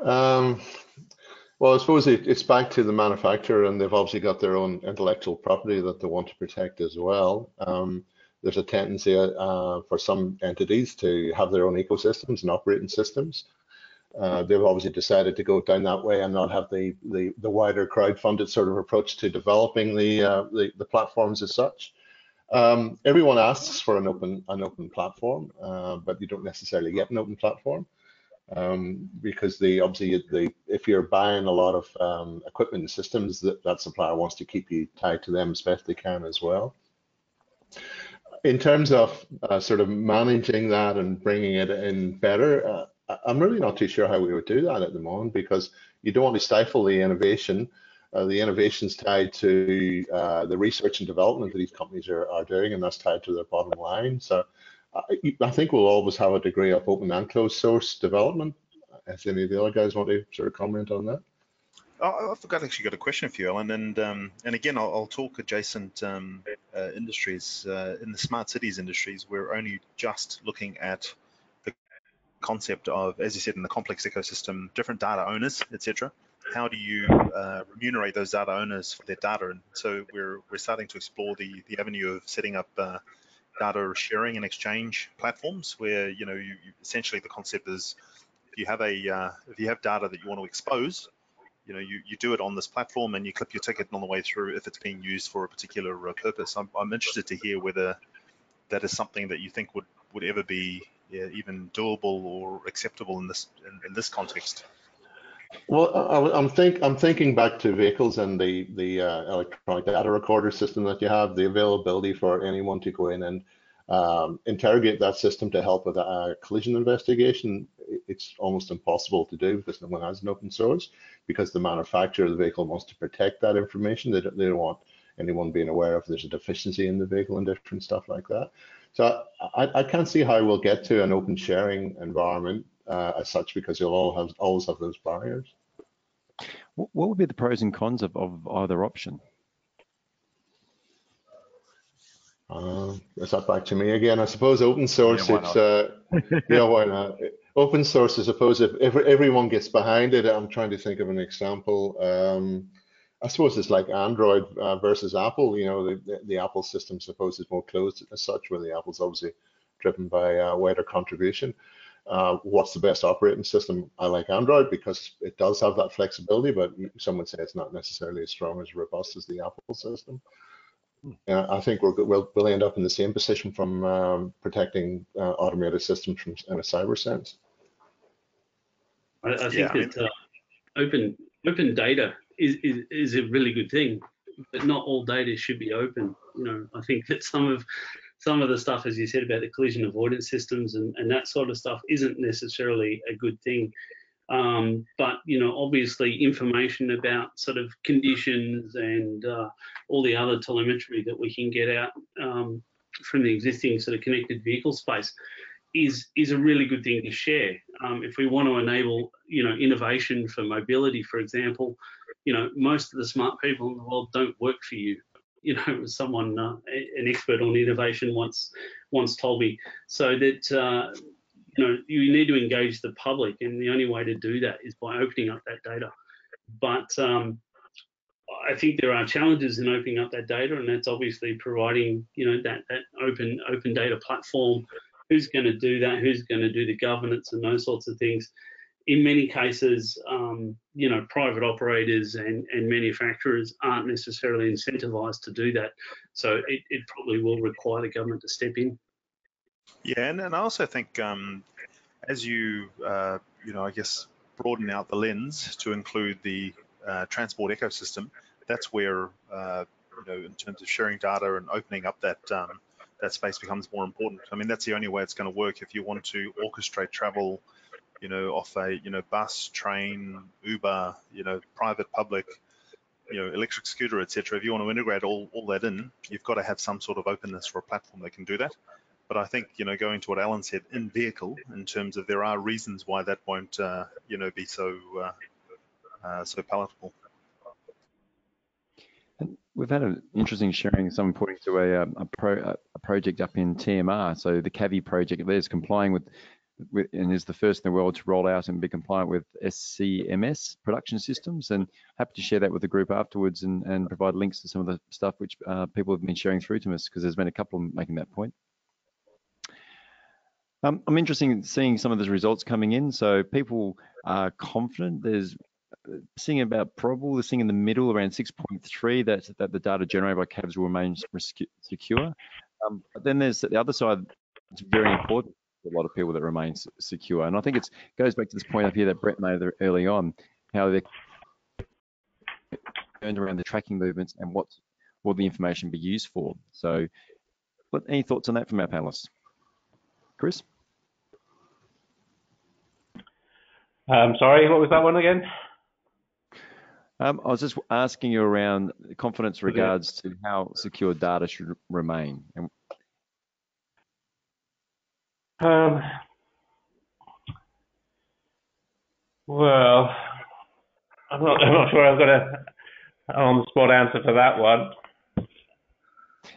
Well, I suppose it's back to the manufacturer, and they've obviously got their own intellectual property that they want to protect as well. There's a tendency for some entities to have their own ecosystems and operating systems. They've obviously decided to go down that way and not have the wider crowd-funded sort of approach to developing the platforms as such. Everyone asks for an open platform, but you don't necessarily get an open platform. Because if you're buying a lot of equipment and systems, that supplier wants to keep you tied to them as best they can as well. In terms of sort of managing that and bringing it in better, I'm really not too sure how we would do that at the moment, because you don't want to stifle the innovation. The innovation's tied to the research and development that these companies are doing, and that's tied to their bottom line. So I think we'll always have a degree of open and closed source development. If any of the other guys want to sort of comment on that? I forgot, actually got a question for you, Alan, and again, I'll talk adjacent industries. In the smart cities industries, we're only just looking at the concept of, as you said, in the complex ecosystem, different data owners, etc. How do you remunerate those data owners for their data? And so we're starting to explore the avenue of setting up data sharing and exchange platforms, where you essentially the concept is, if you have data that you want to expose, you do it on this platform and you clip your ticket on the way through if it's being used for a particular purpose. I'm interested to hear whether that is something that you think would ever be even doable or acceptable in this context. Well, I'm thinking back to vehicles and the electronic data recorder system that you have, the availability for anyone to go in and interrogate that system to help with a collision investigation. It's almost impossible to do because no one has an open source, because the manufacturer of the vehicle wants to protect that information. They don't want anyone being aware of there's a deficiency in the vehicle and different stuff like that. So I can't see how we'll get to an open sharing environment as such, because you'll always have those barriers. What would be the pros and cons of either option? Is that back to me again? I suppose open source, yeah, why not? Open source, I suppose, if everyone gets behind it. I'm trying to think of an example. I suppose it's like Android versus Apple. The Apple system, suppose, is more closed as such, where the Apple's obviously driven by wider contribution. What's the best operating system? I like Android because it does have that flexibility, but some would say it's not necessarily as strong as robust as the Apple system. I think we'll end up in the same position from protecting automated systems in a cyber sense. I think that open data is a really good thing, but not all data should be open. I think that some of the stuff, as you said, about the collision avoidance systems and that sort of stuff isn't necessarily a good thing. But obviously information about sort of conditions and all the other telemetry that we can get out the existing sort of connected vehicle space is a really good thing to share. If we want to enable, innovation for mobility, for example, most of the smart people in the world don't work for you. Someone, an expert on innovation once told me. So that, you need to engage the public, and the only way to do that is by opening up that data. But I think there are challenges in opening up that data, and that's obviously providing, that open data platform. Who's going to do that? Who's going to do the governance and those sorts of things? In many cases, private operators and manufacturers aren't necessarily incentivized to do that. So it probably will require the government to step in. Yeah, and I also think as you, I guess, broaden out the lens to include the transport ecosystem, that's where, in terms of sharing data and opening up that that space becomes more important. I mean, that's the only way it's going to work if you want to orchestrate travel, off a, bus, train, Uber, private, public, electric scooter, etc. If you want to integrate all that in, you've got to have some sort of openness for a platform that can do that. But I think, going to what Alan said, in vehicle, in terms of there are reasons why that won't, be so palatable. And we've had an interesting sharing, someone putting to a project up in TMR. So the CAVI project there is complying with and is the first in the world to roll out and be compliant with SCMS production systems. And happy to share that with the group afterwards and provide links to some of the stuff which people have been sharing through to us, because there's been a couple making that point. I'm interested in seeing some of the results coming in. So people are confident. There's seeing about probable, they're seeing in the middle around 6.3 that the data generated by CAVs will remain secure. But then there's the other side. It's very important for a lot of people that remain secure. And I think it goes back to this point up here that Brett made early on, how they're concerned around the tracking movements and what will the information be used for. So any thoughts on that from our panelists? Chris? Sorry, what was that one again? I was just asking you around confidence regards to how secure data should remain. Well, I'm not sure I've got an on-the-spot answer for that one.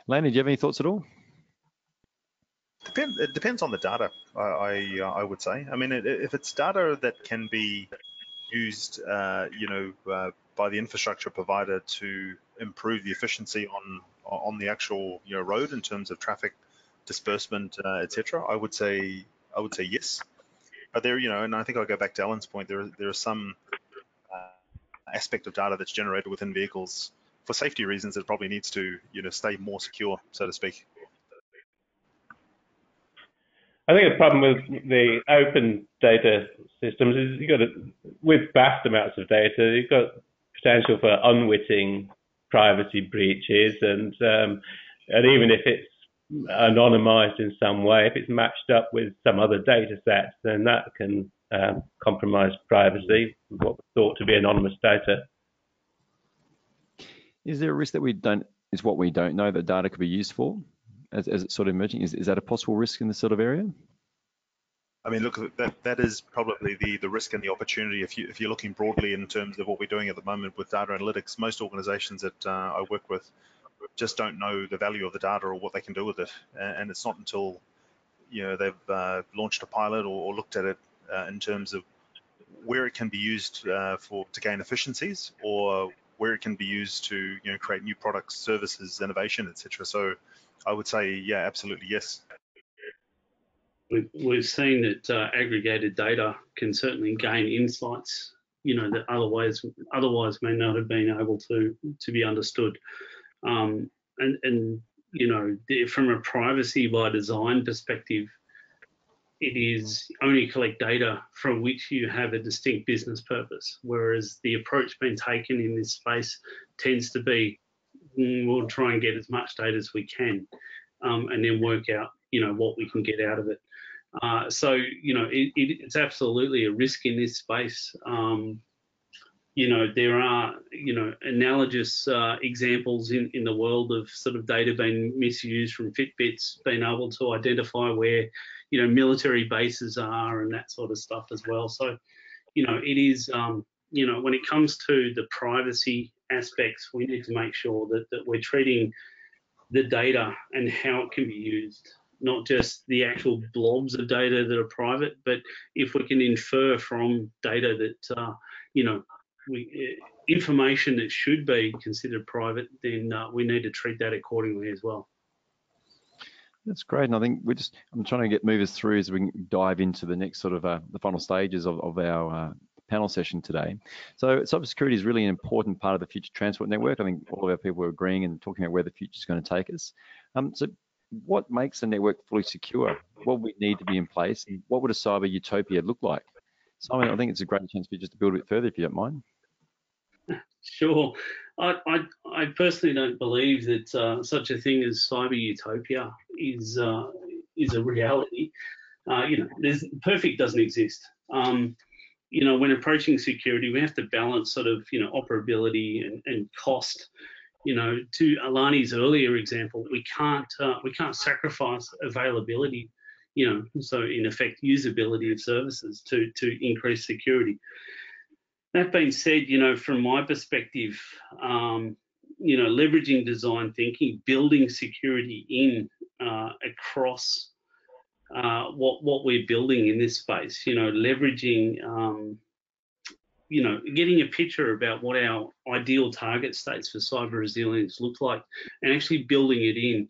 Laney, do you have any thoughts at all? It depends on the data, I would say. I mean, if it's data that can be used, by the infrastructure provider to improve the efficiency on the actual road in terms of traffic disbursement, etc., I would say yes. But there, and I think I'll go back to Alan's point. There are some aspect of data that's generated within vehicles for safety reasons that probably needs to stay more secure, so to speak. I think the problem with the open data systems is with vast amounts of data, you've got potential for unwitting privacy breaches, and even if it's anonymized in some way, if it's matched up with some other data set, then that can compromise privacy, what was thought to be anonymous data. Is there a risk that we don't know that data could be used for? As it's sort of emerging, is that a possible risk in this sort of area? I mean, look, that is probably the risk and the opportunity. If you're looking broadly in terms of what we're doing at the moment with data analytics, most organisations that I work with just don't know the value of the data or what they can do with it, and it's not until they've launched a pilot or looked at it in terms of where it can be used to gain efficiencies, or where it can be used to create new products, services, innovation, etc. So I would say, yeah, absolutely, yes. We've seen that aggregated data can certainly gain insights, that otherwise may not have been able to be understood. And from a privacy by design perspective, it is only collect data from which you have a distinct business purpose, whereas the approach being taken in this space tends to be, we'll try and get as much data as we can, and then work out, what we can get out of it. So, it's absolutely a risk in this space. there are, analogous examples in the world of sort of data being misused, from Fitbits being able to identify where, military bases are and that sort of stuff as well. So, it is, when it comes to the privacy aspects, we need to make sure that we're treating the data and how it can be used, not just the actual blobs of data that are private, but if we can infer from data that, information that should be considered private, then we need to treat that accordingly as well. That's great, and I think I'm trying to move us through as we can dive into the next sort of the final stages of our panel session today. So cybersecurity is really an important part of the future transport network. I think all of our people are agreeing and talking about where the future is going to take us. So what makes the network fully secure? What would need to be in place? And what would a cyber utopia look like? Simon, I think it's a great chance for you just to build a bit further, if you don't mind. Sure. I personally don't believe that such a thing as cyber utopia is a reality. Perfect doesn't exist. When approaching security, we have to balance sort of operability and cost. To Alani's earlier example, we can't sacrifice availability. So in effect, usability of services to increase security. That being said, from my perspective, leveraging design thinking, building security in across what we're building in this space, leveraging, getting a picture about what our ideal target states for cyber resilience look like, and actually building it in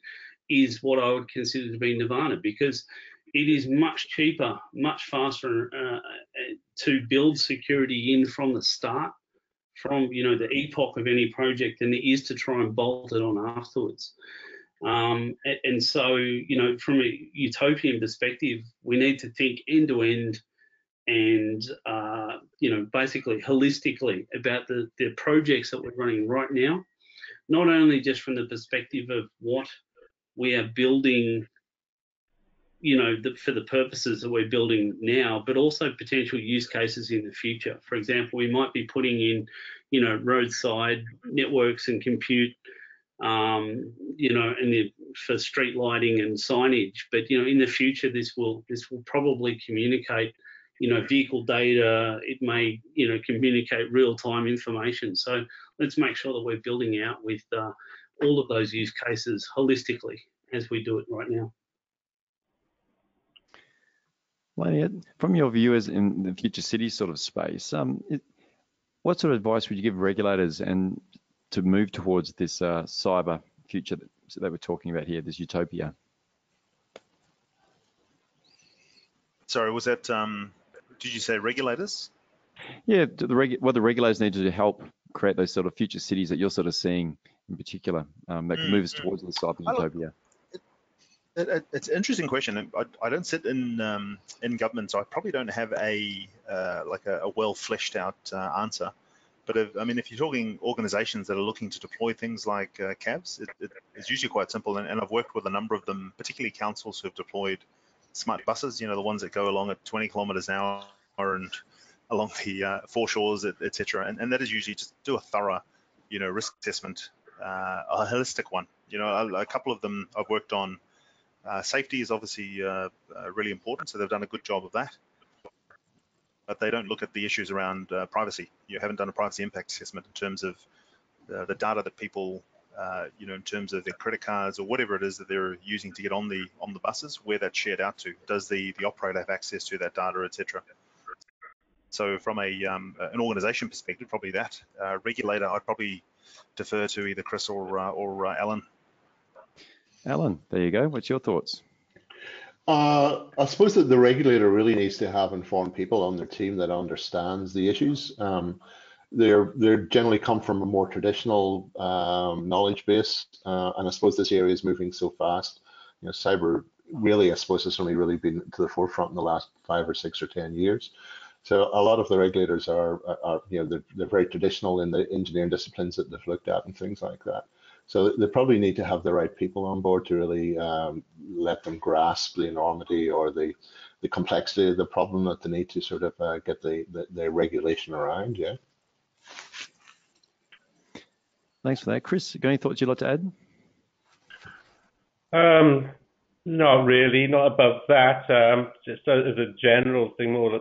is what I would consider to be nirvana, because it is much cheaper, much faster to build security in from the start, from the epoch of any project, than it is to try and bolt it on afterwards. And so, from a utopian perspective, we need to think end to end and, basically holistically about the projects that we're running right now, not only just from the perspective of what we are building, for the purposes that we're building now, but also potential use cases in the future. For example, we might be putting in, roadside networks and compute, for street lighting and signage. But in the future, this will probably communicate, vehicle data. It may, communicate real-time information. So let's make sure that we're building out with all of those use cases holistically as we do it right now. Lani, from your viewers in the future city sort of space, what sort of advice would you give regulators and to move towards this cyber future that we're talking about here, this utopia? Sorry, was that, did you say regulators? Yeah, what the regulators need to help create those sort of future cities that you're sort of seeing in particular that can move us towards the cyber utopia. It's an interesting question. I don't sit in government, so I probably don't have a well fleshed out answer. But if you're talking organisations that are looking to deploy things like cabs, it's usually quite simple. And I've worked with a number of them, particularly councils who have deployed smart buses. The ones that go along at 20 kilometres an hour and along the foreshores, etc. And that is usually just do a thorough, risk assessment, a holistic one. A couple of them I've worked on. Safety is obviously really important, so they've done a good job of that. But they don't look at the issues around privacy. You haven't done a privacy impact assessment in terms of the data that people, in terms of their credit cards or whatever it is that they're using to get on the buses, where that's shared out to. Does the operator have access to that data, etc. So from an organisation perspective, probably that regulator, I'd probably defer to either Chris or Alan. Alan, there you go. What's your thoughts? I suppose that the regulator really needs to have informed people on their team that understands the issues. They generally come from a more traditional knowledge base, and I suppose this area is moving so fast. Cyber really, I suppose, has only really been to the forefront in the last 5 or 6 or 10 years. So a lot of the regulators are they're very traditional in the engineering disciplines that they've looked at and things like that. So they probably need to have the right people on board to really let them grasp the enormity or the complexity of the problem that they need to sort of get the regulation around. Yeah. Thanks for that. Chris, got any thoughts you'd like to add? Not really, not above that. Just as a general thing, more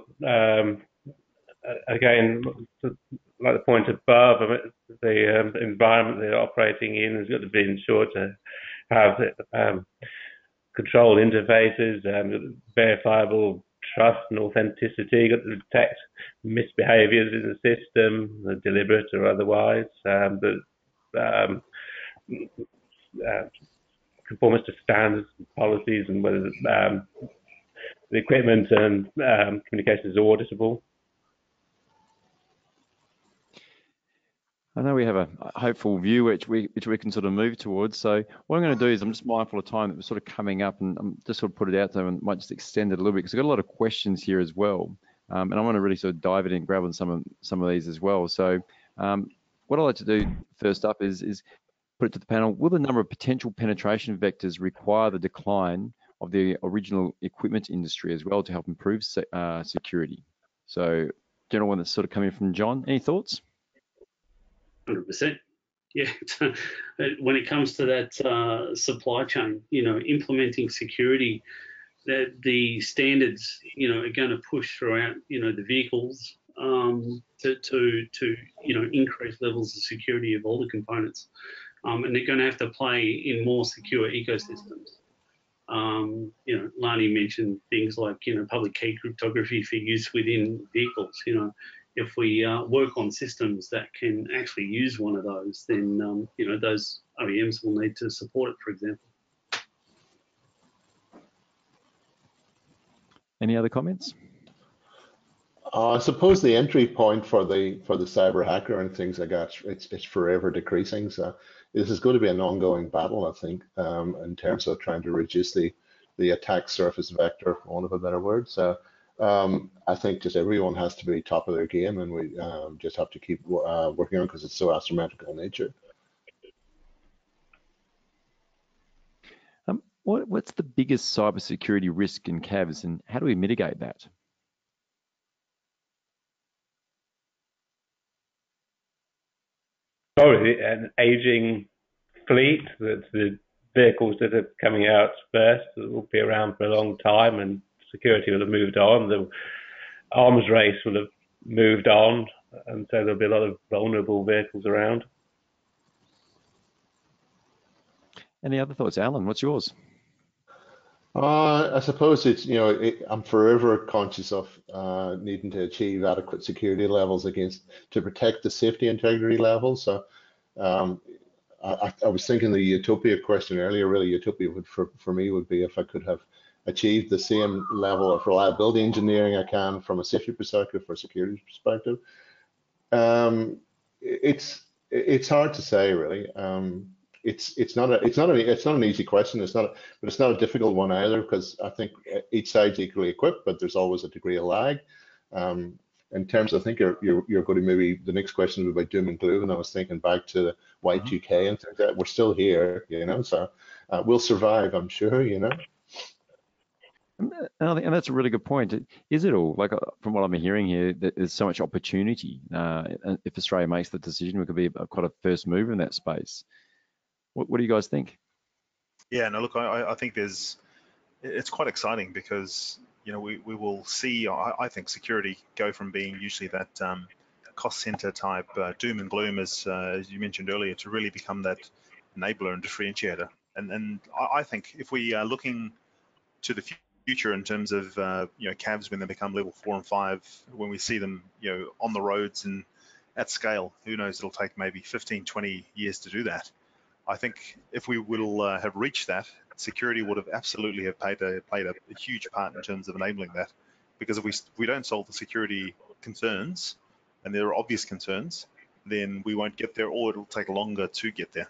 again, like the point above, I mean, the environment they're operating in has got to be ensured to have controlled interfaces, verifiable trust and authenticity. Got to detect misbehaviours in the system, deliberate or otherwise. Conformance to standards and policies, and whether the equipment and communication is auditable. I know we have a hopeful view which we can sort of move towards. So what I'm going to do is, I'm just mindful of time that we're sort of coming up, and I'm just sort of put it out there and might just extend it a little bit because I've got a lot of questions here as well, and I want to really sort of dive in and grab on some of these as well. So what I'd like to do first up is put it to the panel. Will the number of potential penetration vectors require the decline of the original equipment industry as well to help improve security? So general one that's sort of coming from John. Any thoughts? 100%. Yeah. When it comes to that supply chain, implementing security, that the standards, are going to push throughout, the vehicles to increase levels of security of all the components. And they're going to have to play in more secure ecosystems. Lani mentioned things like, public key cryptography for use within vehicles. If we work on systems that can actually use one of those, then, those OEMs will need to support it, for example. Any other comments? I suppose the entry point for the cyber hacker and things like that, it's forever decreasing. So this is going to be an ongoing battle, I think, in terms of trying to reduce the attack surface vector, for want of a better word. So I think just everyone has to be top of their game, and we just have to keep working on it because it's so asymmetrical in nature. What's the biggest cybersecurity risk in CAVs, and how do we mitigate that? Probably an aging fleet. That's the vehicles that are coming out first that will be around for a long time, and security will have moved on. The arms race will have moved on, and so there'll be a lot of vulnerable vehicles around. Any other thoughts, Alan? What's yours? I suppose it's, I'm forever conscious of needing to achieve adequate security levels to protect the safety integrity levels. So I was thinking the utopia question earlier. Really, utopia for me would be if I could have achieved the same level of reliability engineering I can from a safety perspective for a security perspective. It's hard to say, really. It's not an easy question. but it's not a difficult one either, because I think each side's equally equipped, but there's always a degree of lag. In terms, I think you're going to, maybe the next question was about doom and gloom, and I was thinking back to Y2K and things like that. We're still here, so we'll survive, I'm sure, And that's a really good point. Is it all, like, from what I'm hearing here, that there's so much opportunity. If Australia makes the decision, we could be quite a first mover in that space. What do you guys think? Yeah, no, look, I think it's quite exciting because, we will see, I think, security go from being usually that cost center type doom and gloom, as you mentioned earlier, to really become that enabler and differentiator. And I think if we are looking to the future in terms of, CAVs, when they become level 4 and 5, when we see them, on the roads and at scale, who knows, it'll take maybe 15, 20 years to do that. I think if we will have reached that, security would have absolutely have played a huge part in terms of enabling that. Because if we don't solve the security concerns, and there are obvious concerns, then we won't get there, or it'll take longer to get there.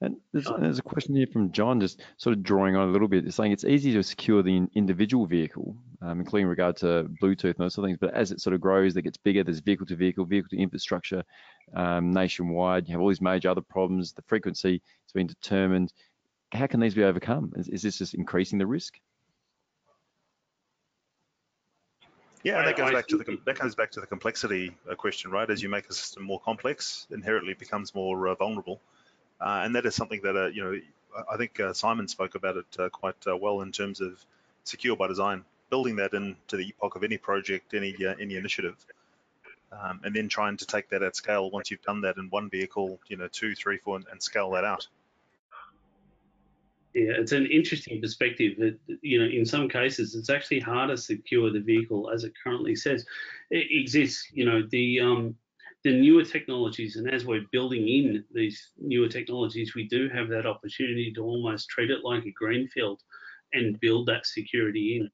And there's a question here from John, just sort of drawing on a little bit. It's saying it's easy to secure the individual vehicle, including regard to Bluetooth and those sort of things. But as it sort of grows, it gets bigger. There's vehicle to vehicle, vehicle to infrastructure, nationwide. You have all these major other problems. The frequency has been determined. How can these be overcome? Is this just increasing the risk? Yeah, and that goes back to the complexity question, right? As you make a system more complex, inherently becomes more vulnerable, and that is something that I think Simon spoke about it quite well in terms of secure by design, building that into the epoch of any project, any initiative, and then trying to take that at scale once you've done that in one vehicle, 2, 3, 4, and scale that out. Yeah, it's an interesting perspective that, in some cases, it's actually harder to secure the vehicle as it currently says. It exists, the newer technologies, and as we're building in these newer technologies, we do have that opportunity to almost treat it like a greenfield and build that security in.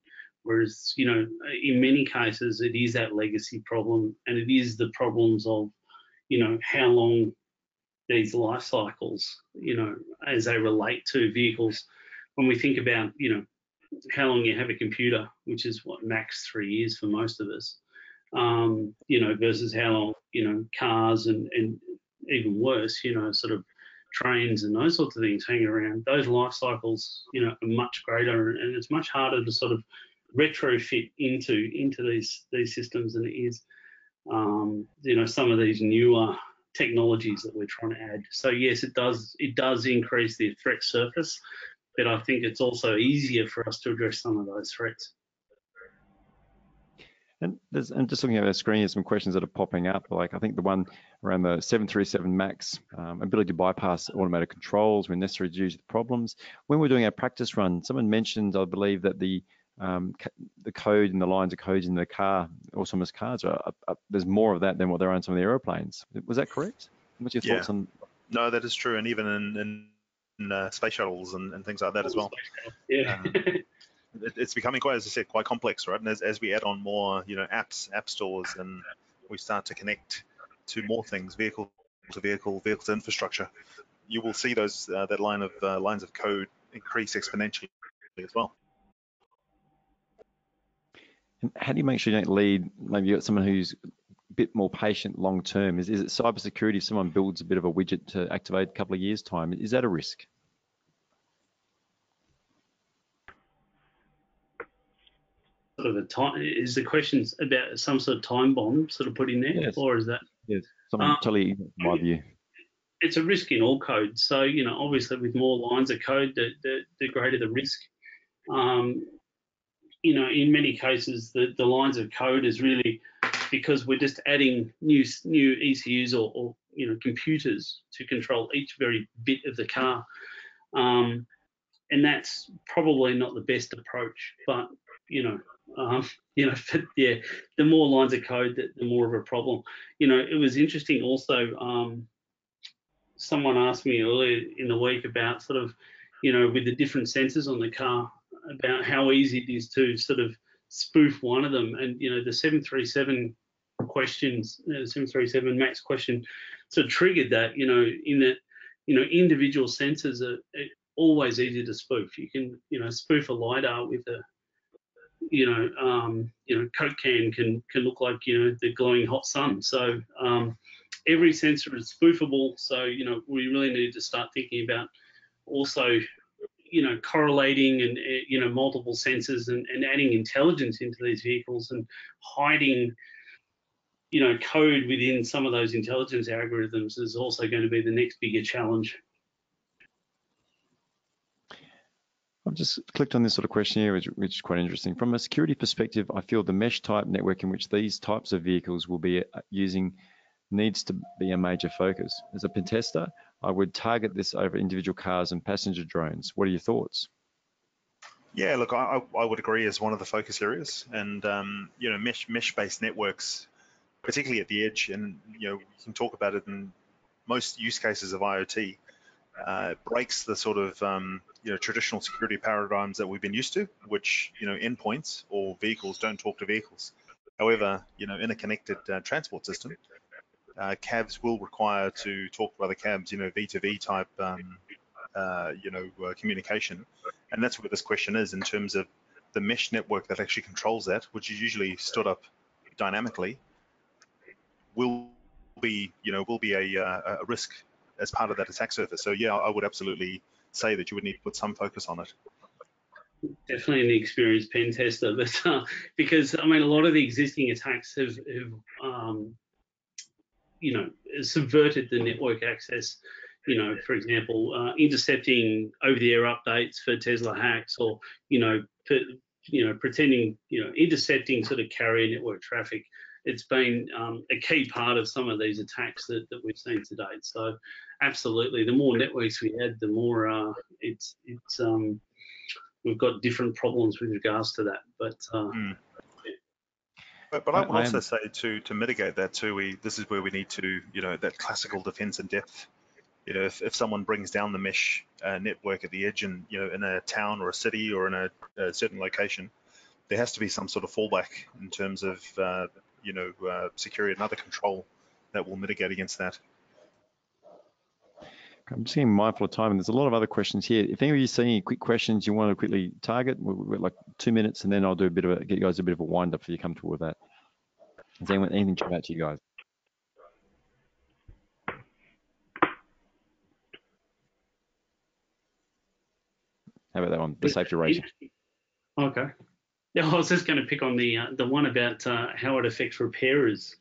Whereas, in many cases, it is that legacy problem, and it is the problems of, how long these life cycles, as they relate to vehicles. When we think about, how long you have a computer, which is what, max 3 years for most of us, versus how long, cars and even worse, sort of trains and those sorts of things hang around. Those life cycles, are much greater, and it's much harder to sort of retrofit into these systems than it is, some of these newer technologies that we're trying to add. So yes, it does increase the threat surface, but I think it's also easier for us to address some of those threats. And just looking at our screen, there's some questions that are popping up. Like I think the one around the 737 MAX, ability to bypass automated controls when necessary due to the problems. When we're doing our practice run, someone mentioned, I believe, that the code and the lines of codes in the car, autonomous cars, there's more of that than what there are in some of the aeroplanes. Was that correct? What's your thoughts on? No, that is true, and even in space shuttles and things like that as well. Yeah. It's becoming quite, as I said, quite complex, right? And as we add on more, apps, app stores, and we start to connect to more things, vehicle to vehicle, vehicle to infrastructure, you will see those that lines of code increase exponentially as well. And how do you make sure you don't lead? Maybe you got someone who's a bit more patient long term. Is it cybersecurity? If someone builds a bit of a widget to activate a couple of years' time, is that a risk? Sort of a time, is the question about some sort of time bomb sort of put in there? Yes. Or is that? Yes, something totally my view. It's a risk in all code. So, obviously with more lines of code, the greater the risk. In many cases, the lines of code is really because we're just adding new ECUs or computers to control each very bit of the car. And that's probably not the best approach, but, but yeah, the more lines of code, the more of a problem. It was interesting also, someone asked me earlier in the week about sort of, with the different sensors on the car, about how easy it is to sort of spoof one of them. And, the 737 questions, the 737 MAX question sort of triggered that, in that, individual sensors are always easy to spoof. You can, spoof a LiDAR with a, Coke can look like, the glowing hot sun. So every sensor is spoofable. So, we really need to start thinking about also, correlating and, multiple sensors and adding intelligence into these vehicles and hiding, code within some of those intelligence algorithms is also going to be the next bigger challenge. I've just clicked on this sort of question here, which is quite interesting. From a security perspective, I feel the mesh type network in which these types of vehicles will be using needs to be a major focus. As a pen tester, I would target this over individual cars and passenger drones. What are your thoughts? Yeah, look, I would agree as one of the focus areas, and mesh-based networks, particularly at the edge, and you can talk about it in most use cases of IoT. Breaks the sort of traditional security paradigms that we've been used to, which endpoints or vehicles don't talk to vehicles. However, in a connected transport system, cabs will require to talk to other cabs, V2V type, communication, and that's where this question is in terms of the mesh network that actually controls that, which is usually stood up dynamically, will be a risk as part of that attack surface. So yeah, I would absolutely say that you would need to put some focus on it. definitely an experienced pen tester, but because I mean, a lot of the existing attacks have subverted the network access. For example, intercepting over-the-air updates for Tesla hacks, or pretending, intercepting sort of carrier network traffic. It's been a key part of some of these attacks that we've seen to date. So, absolutely, the more networks we add, the more we've got different problems with regards to that. But But I would also say to mitigate that too, this is where we need to, that classical defense in depth. If someone brings down the mesh network at the edge and, in a town or a city or in a certain location, there has to be some sort of fallback in terms of, security and other control that will mitigate against that. I'm just getting mindful of time, and there's a lot of other questions here. If any of you see any quick questions you want to quickly target, we've got like 2 minutes, and then I'll do get you guys a bit of a wind up if you come toward that. Does anything jump out to you guys? How about that one, the safety rating? Okay. Yeah, I was just going to pick on the one about how it affects repairers.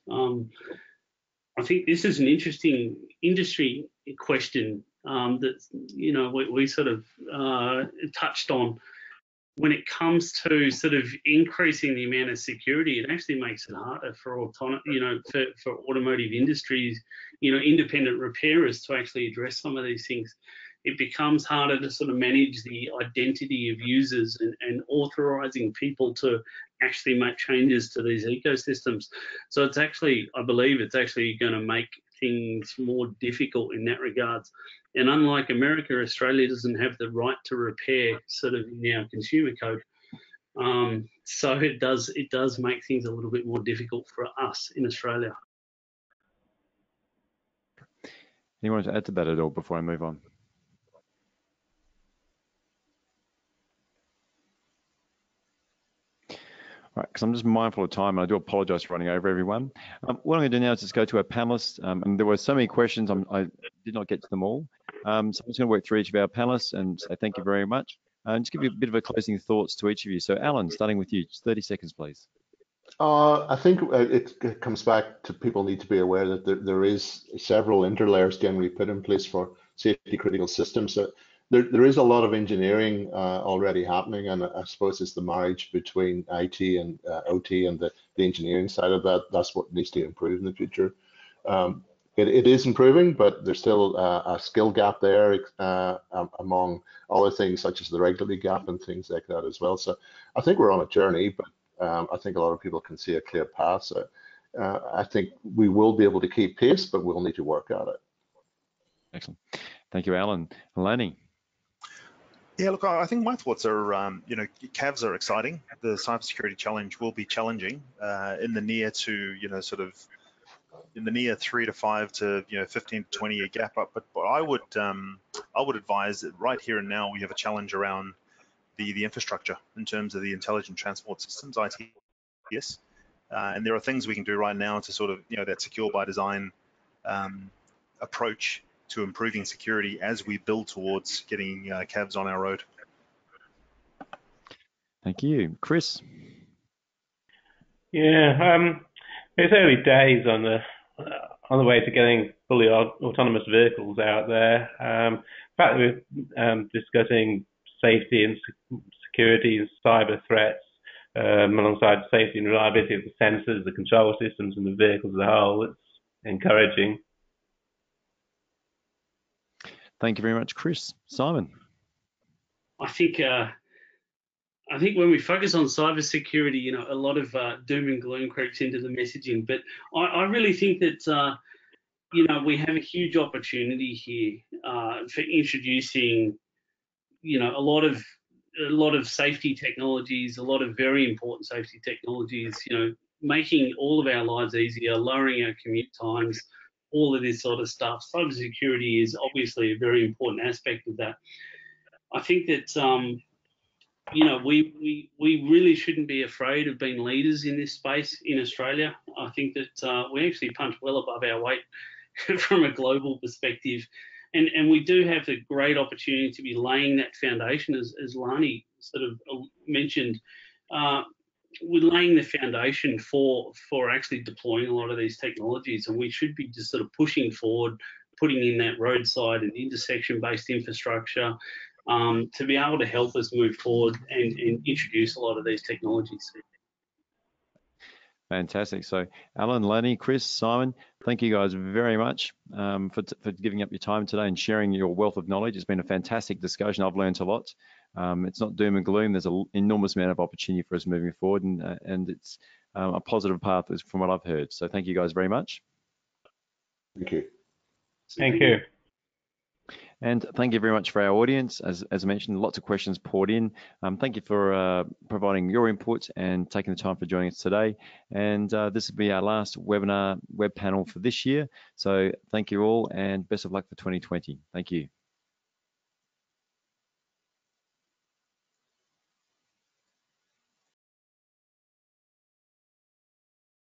I think this is an interesting industry question that we sort of touched on. When it comes to sort of increasing the amount of security, it actually makes it harder for for automotive industries, independent repairers to actually address some of these things. It becomes harder to sort of manage the identity of users and authorizing people to actually make changes to these ecosystems. So it's actually, I believe it's actually going to make things more difficult in that regards. And unlike America, Australia doesn't have the right to repair sort of in our consumer code. So it does make things a little bit more difficult for us in Australia. Anyone to add to that at all before I move on? Right, because I'm just mindful of time, and I do apologise for running over everyone. What I'm going to do now is just go to our panelists, and there were so many questions, I did not get to them all. So I'm just going to work through each of our panelists and say thank you very much, and just give you a bit of a closing thoughts to each of you. So Alan, starting with you, just 30 seconds, please. I think it comes back to people need to be aware that there is several interlayers generally put in place for safety critical systems. So there is a lot of engineering already happening, and I suppose it's the marriage between IT and OT and the engineering side of that. That's what needs to improve in the future. It is improving, but there's still a skill gap there among other things such as the regulatory gap and things like that as well. So I think we're on a journey, but I think a lot of people can see a clear path. So I think we will be able to keep pace, but we'll need to work at it. Excellent. Thank you, Alan. Lenny. Yeah, look, I think my thoughts are, CAVs are exciting. The cybersecurity challenge will be challenging in the near to, in the near 3 to 5 to 15 to 20 year gap up. But I would advise that right here and now we have a challenge around the infrastructure in terms of the intelligent transport systems, ITS. And there are things we can do right now to sort of, that secure by design approach to improving security as we build towards getting CAVs on our road. Thank you. Chris? Yeah, it's early days on the way to getting fully autonomous vehicles out there. In fact, we're discussing safety and security and cyber threats alongside safety and reliability of the sensors, the control systems, and the vehicles as a whole. It's encouraging. Thank you very much, Chris. Simon? I think when we focus on cybersecurity, a lot of doom and gloom creeps into the messaging. But I really think that we have a huge opportunity here for introducing a lot of safety technologies, a lot of very important safety technologies. Making all of our lives easier, lowering our commute times, all of this sort of stuff. Cybersecurity is obviously a very important aspect of that. I think that we really shouldn't be afraid of being leaders in this space in Australia. I think that we actually punch well above our weight from a global perspective, and we do have the great opportunity to be laying that foundation, as Lani sort of mentioned. We're laying the foundation for actually deploying a lot of these technologies, and we should be just sort of pushing forward, putting in that roadside and intersection-based infrastructure to be able to help us move forward and introduce a lot of these technologies. Fantastic. So Alan, Lani, Chris, Simon, thank you guys very much for giving up your time today and sharing your wealth of knowledge. It's been a fantastic discussion. I've learned a lot. It's not doom and gloom. There's an enormous amount of opportunity for us moving forward, and it's a positive path from what I've heard. So thank you guys very much. Thank you. Thank you. And thank you very much for our audience. As I mentioned, lots of questions poured in. Thank you for providing your input and taking the time for joining us today. And this will be our last webinar web panel for this year. So thank you all, and best of luck for 2020. Thank you.